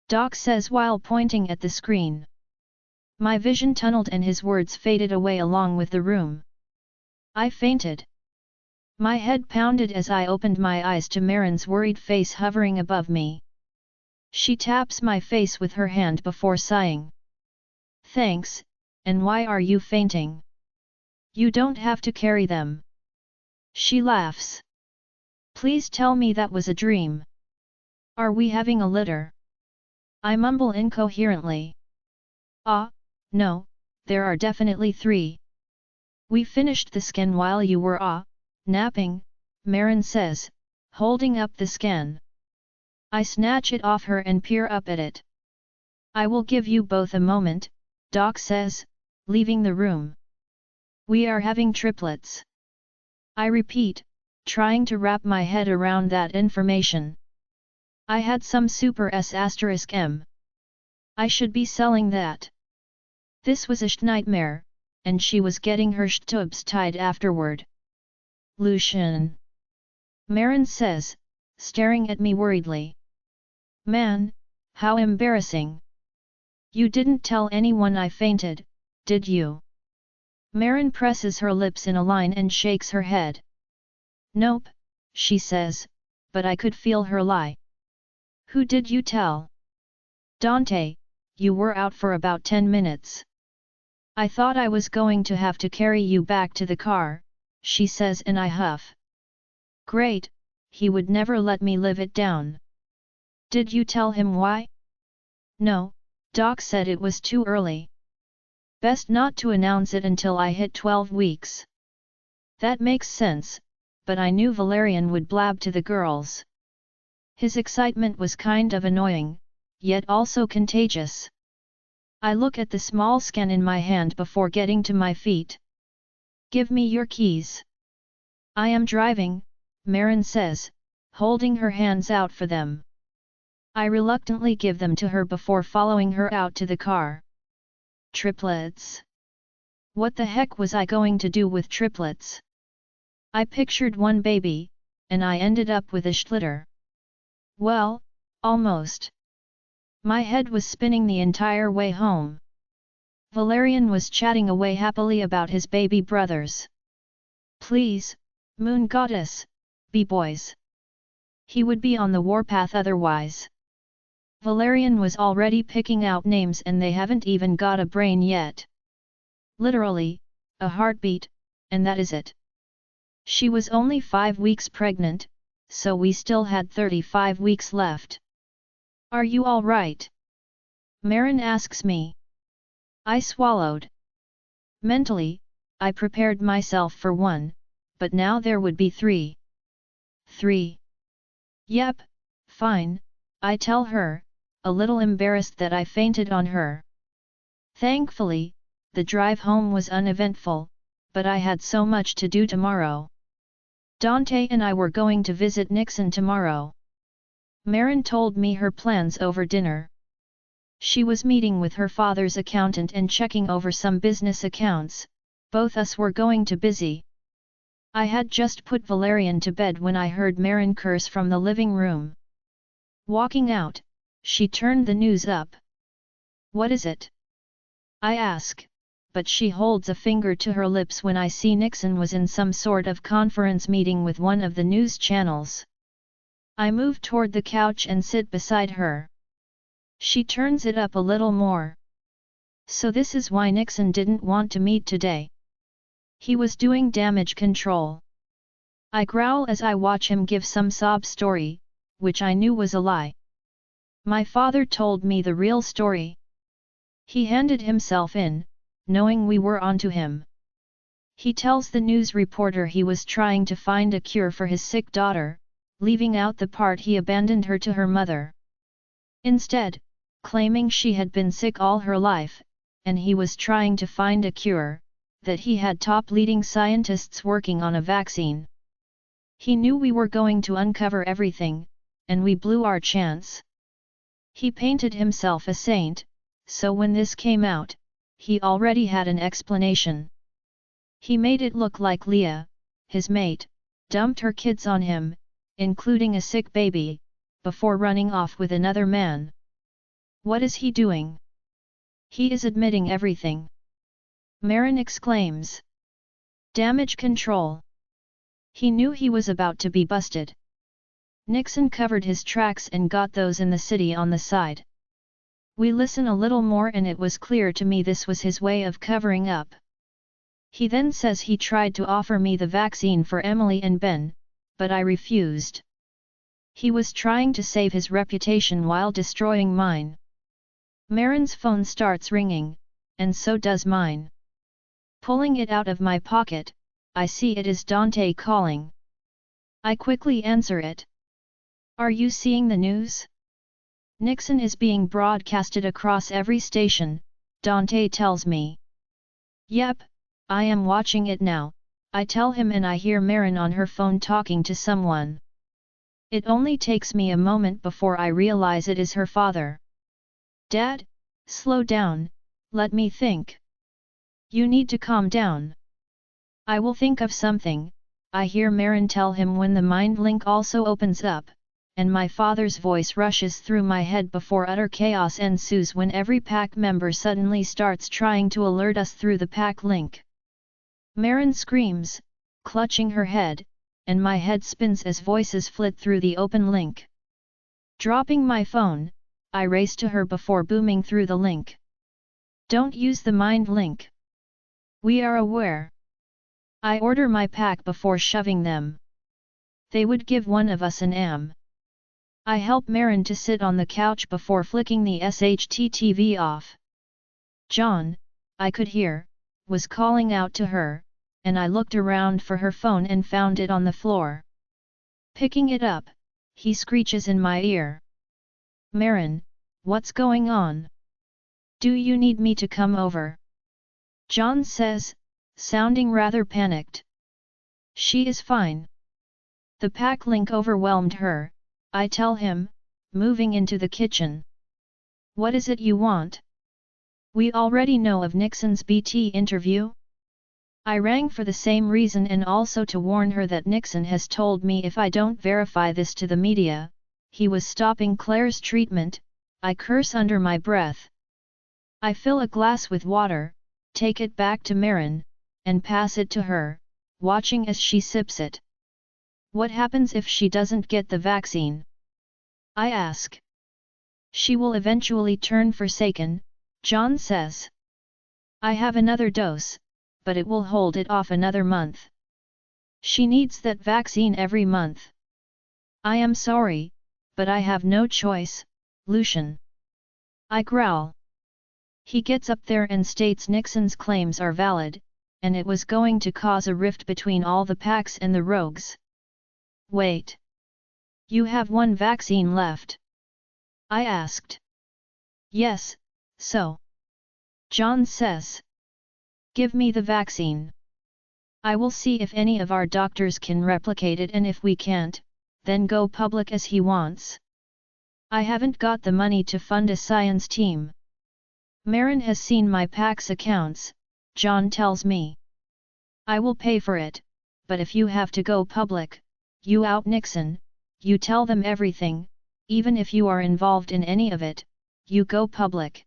Doc says while pointing at the screen. My vision tunneled and his words faded away along with the room. I fainted. My head pounded as I opened my eyes to Marin's worried face hovering above me. She taps my face with her hand before sighing. Thanks, and why are you fainting? You don't have to carry them. She laughs. Please tell me that was a dream. Are we having a litter? I mumble incoherently. No, there are definitely 3. We finished the scan while you were napping, Marin says, holding up the scan. I snatch it off her and peer up at it. I will give you both a moment, Doc says, leaving the room. We are having triplets. I repeat, trying to wrap my head around that information. I had some super S**M. I should be selling that. This was a nightmare, and she was getting her tubes tied afterward. Lucian. Marin says, staring at me worriedly. Man, how embarrassing. You didn't tell anyone I fainted, did you? Marin presses her lips in a line and shakes her head. Nope, she says, but I could feel her lie. Who did you tell? Dante, you were out for about 10 minutes. I thought I was going to have to carry you back to the car, she says, and I huff. Great, he would never let me live it down. Did you tell him why? No, Doc said it was too early. Best not to announce it until I hit 12 weeks. That makes sense, but I knew Valerian would blab to the girls. His excitement was kind of annoying, yet also contagious. I look at the small scan in my hand before getting to my feet. Give me your keys. I am driving, Marin says, holding her hands out for them. I reluctantly give them to her before following her out to the car. Triplets. What the heck was I going to do with triplets? I pictured one baby, and I ended up with a schlitter. Well, almost. My head was spinning the entire way home. Valerian was chatting away happily about his baby brothers. Please, Moon Goddess, be boys. He would be on the warpath otherwise. Valerian was already picking out names and they haven't even got a brain yet. Literally, a heartbeat, and that is it. She was only 5 weeks pregnant, so we still had 35 weeks left. Are you all right? Marin asks me. I swallowed. Mentally, I prepared myself for 1, but now there would be 3. 3. Yep, fine, I tell her, a little embarrassed that I fainted on her. Thankfully, the drive home was uneventful, but I had so much to do tomorrow. Dante and I were going to visit Nixon tomorrow. Marin told me her plans over dinner. She was meeting with her father's accountant and checking over some business accounts. Both us were going to busy. I had just put Valerian to bed when I heard Marin curse from the living room. Walking out, she turned the news up. "What is it?" I ask, but she holds a finger to her lips when I see Nixon was in some sort of conference meeting with one of the news channels. I move toward the couch and sit beside her. She turns it up a little more. So this is why Nixon didn't want to meet today. He was doing damage control. I growl as I watch him give some sob story, which I knew was a lie. My father told me the real story. He handed himself in, knowing we were onto him. He tells the news reporter he was trying to find a cure for his sick daughter, leaving out the part he abandoned her to her mother. Instead, claiming she had been sick all her life, and he was trying to find a cure, that he had top leading scientists working on a vaccine. He knew we were going to uncover everything, and we blew our chance. He painted himself a saint, so when this came out, he already had an explanation. He made it look like Leah, his mate, dumped her kids on him, including a sick baby, before running off with another man. What is he doing? He is admitting everything. Marin exclaims. Damage control. He knew he was about to be busted. Nixon covered his tracks and got those in the city on the side. We listen a little more and it was clear to me this was his way of covering up. He then says he tried to offer me the vaccine for Emily and Ben, but I refused. He was trying to save his reputation while destroying mine. Marin's phone starts ringing, and so does mine. Pulling it out of my pocket, I see it is Dante calling. I quickly answer it. Are you seeing the news? Nixon is being broadcasted across every station, Dante tells me. Yep, I am watching it now, I tell him and I hear Marin on her phone talking to someone. It only takes me a moment before I realize it is her father. Dad, slow down, let me think. You need to calm down. I will think of something, I hear Marin tell him when the mind link also opens up, and my father's voice rushes through my head before utter chaos ensues when every pack member suddenly starts trying to alert us through the pack link. Marin screams, clutching her head, and my head spins as voices flit through the open link. Dropping my phone, I race to her before booming through the link. Don't use the mind link. We are aware. I order my pack before shoving them. They would give one of us an AM. I help Marin to sit on the couch before flicking the SHTTV off. John, I could hear, was calling out to her, and I looked around for her phone and found it on the floor. Picking it up, he screeches in my ear. Marin, what's going on? Do you need me to come over? John says, sounding rather panicked. She is fine. The pack link overwhelmed her, I tell him, moving into the kitchen. What is it you want? We already know of Nixon's BT interview. I rang for the same reason and also to warn her that Nixon has told me if I don't verify this to the media, he was stopping Claire's treatment. I curse under my breath. I fill a glass with water, take it back to Marin, and pass it to her, watching as she sips it. What happens if she doesn't get the vaccine? I ask. She will eventually turn forsaken, John says. I have another dose, but it will hold it off another month. She needs that vaccine every month. I am sorry, but I have no choice, Lucian. I growl. He gets up there and states Nixon's claims are valid, and it was going to cause a rift between all the packs and the rogues. Wait. You have one vaccine left? I asked. Yes, so. John says. Give me the vaccine. I will see if any of our doctors can replicate it, and if we can't, then go public as he wants. I haven't got the money to fund a science team. Marin has seen my PAX accounts, John tells me. I will pay for it, but if you have to go public, you out Nixon, you tell them everything, even if you are involved in any of it, you go public.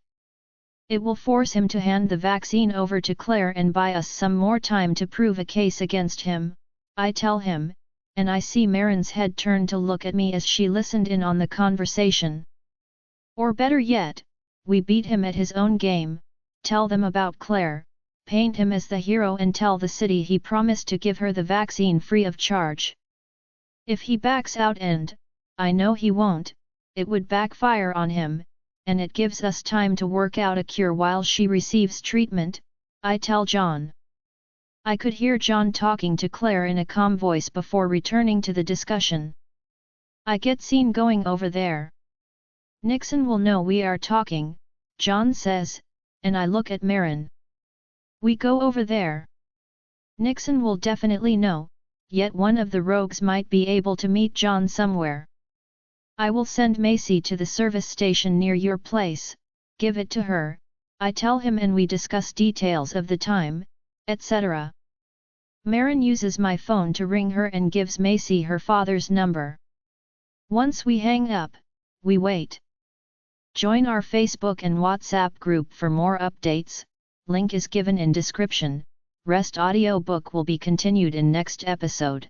It will force him to hand the vaccine over to Claire and buy us some more time to prove a case against him, I tell him, and I see Marin's head turn to look at me as she listened in on the conversation. Or better yet, we beat him at his own game, tell them about Claire, paint him as the hero and tell the city he promised to give her the vaccine free of charge. If he backs out, and I know he won't, it would backfire on him, and it gives us time to work out a cure while she receives treatment, I tell John. I could hear John talking to Claire in a calm voice before returning to the discussion. I get seen going over there. Nixon will know we are talking, John says, and I look at Marin. We go over there. Nixon will definitely know, yet one of the rogues might be able to meet John somewhere. I will send Macy to the service station near your place, give it to her, I tell him, and we discuss details of the time, etc. Marin uses my phone to ring her and gives Macy her father's number. Once we hang up, we wait. Join our Facebook and WhatsApp group for more updates, link is given in description. Rest audiobook will be continued in next episode.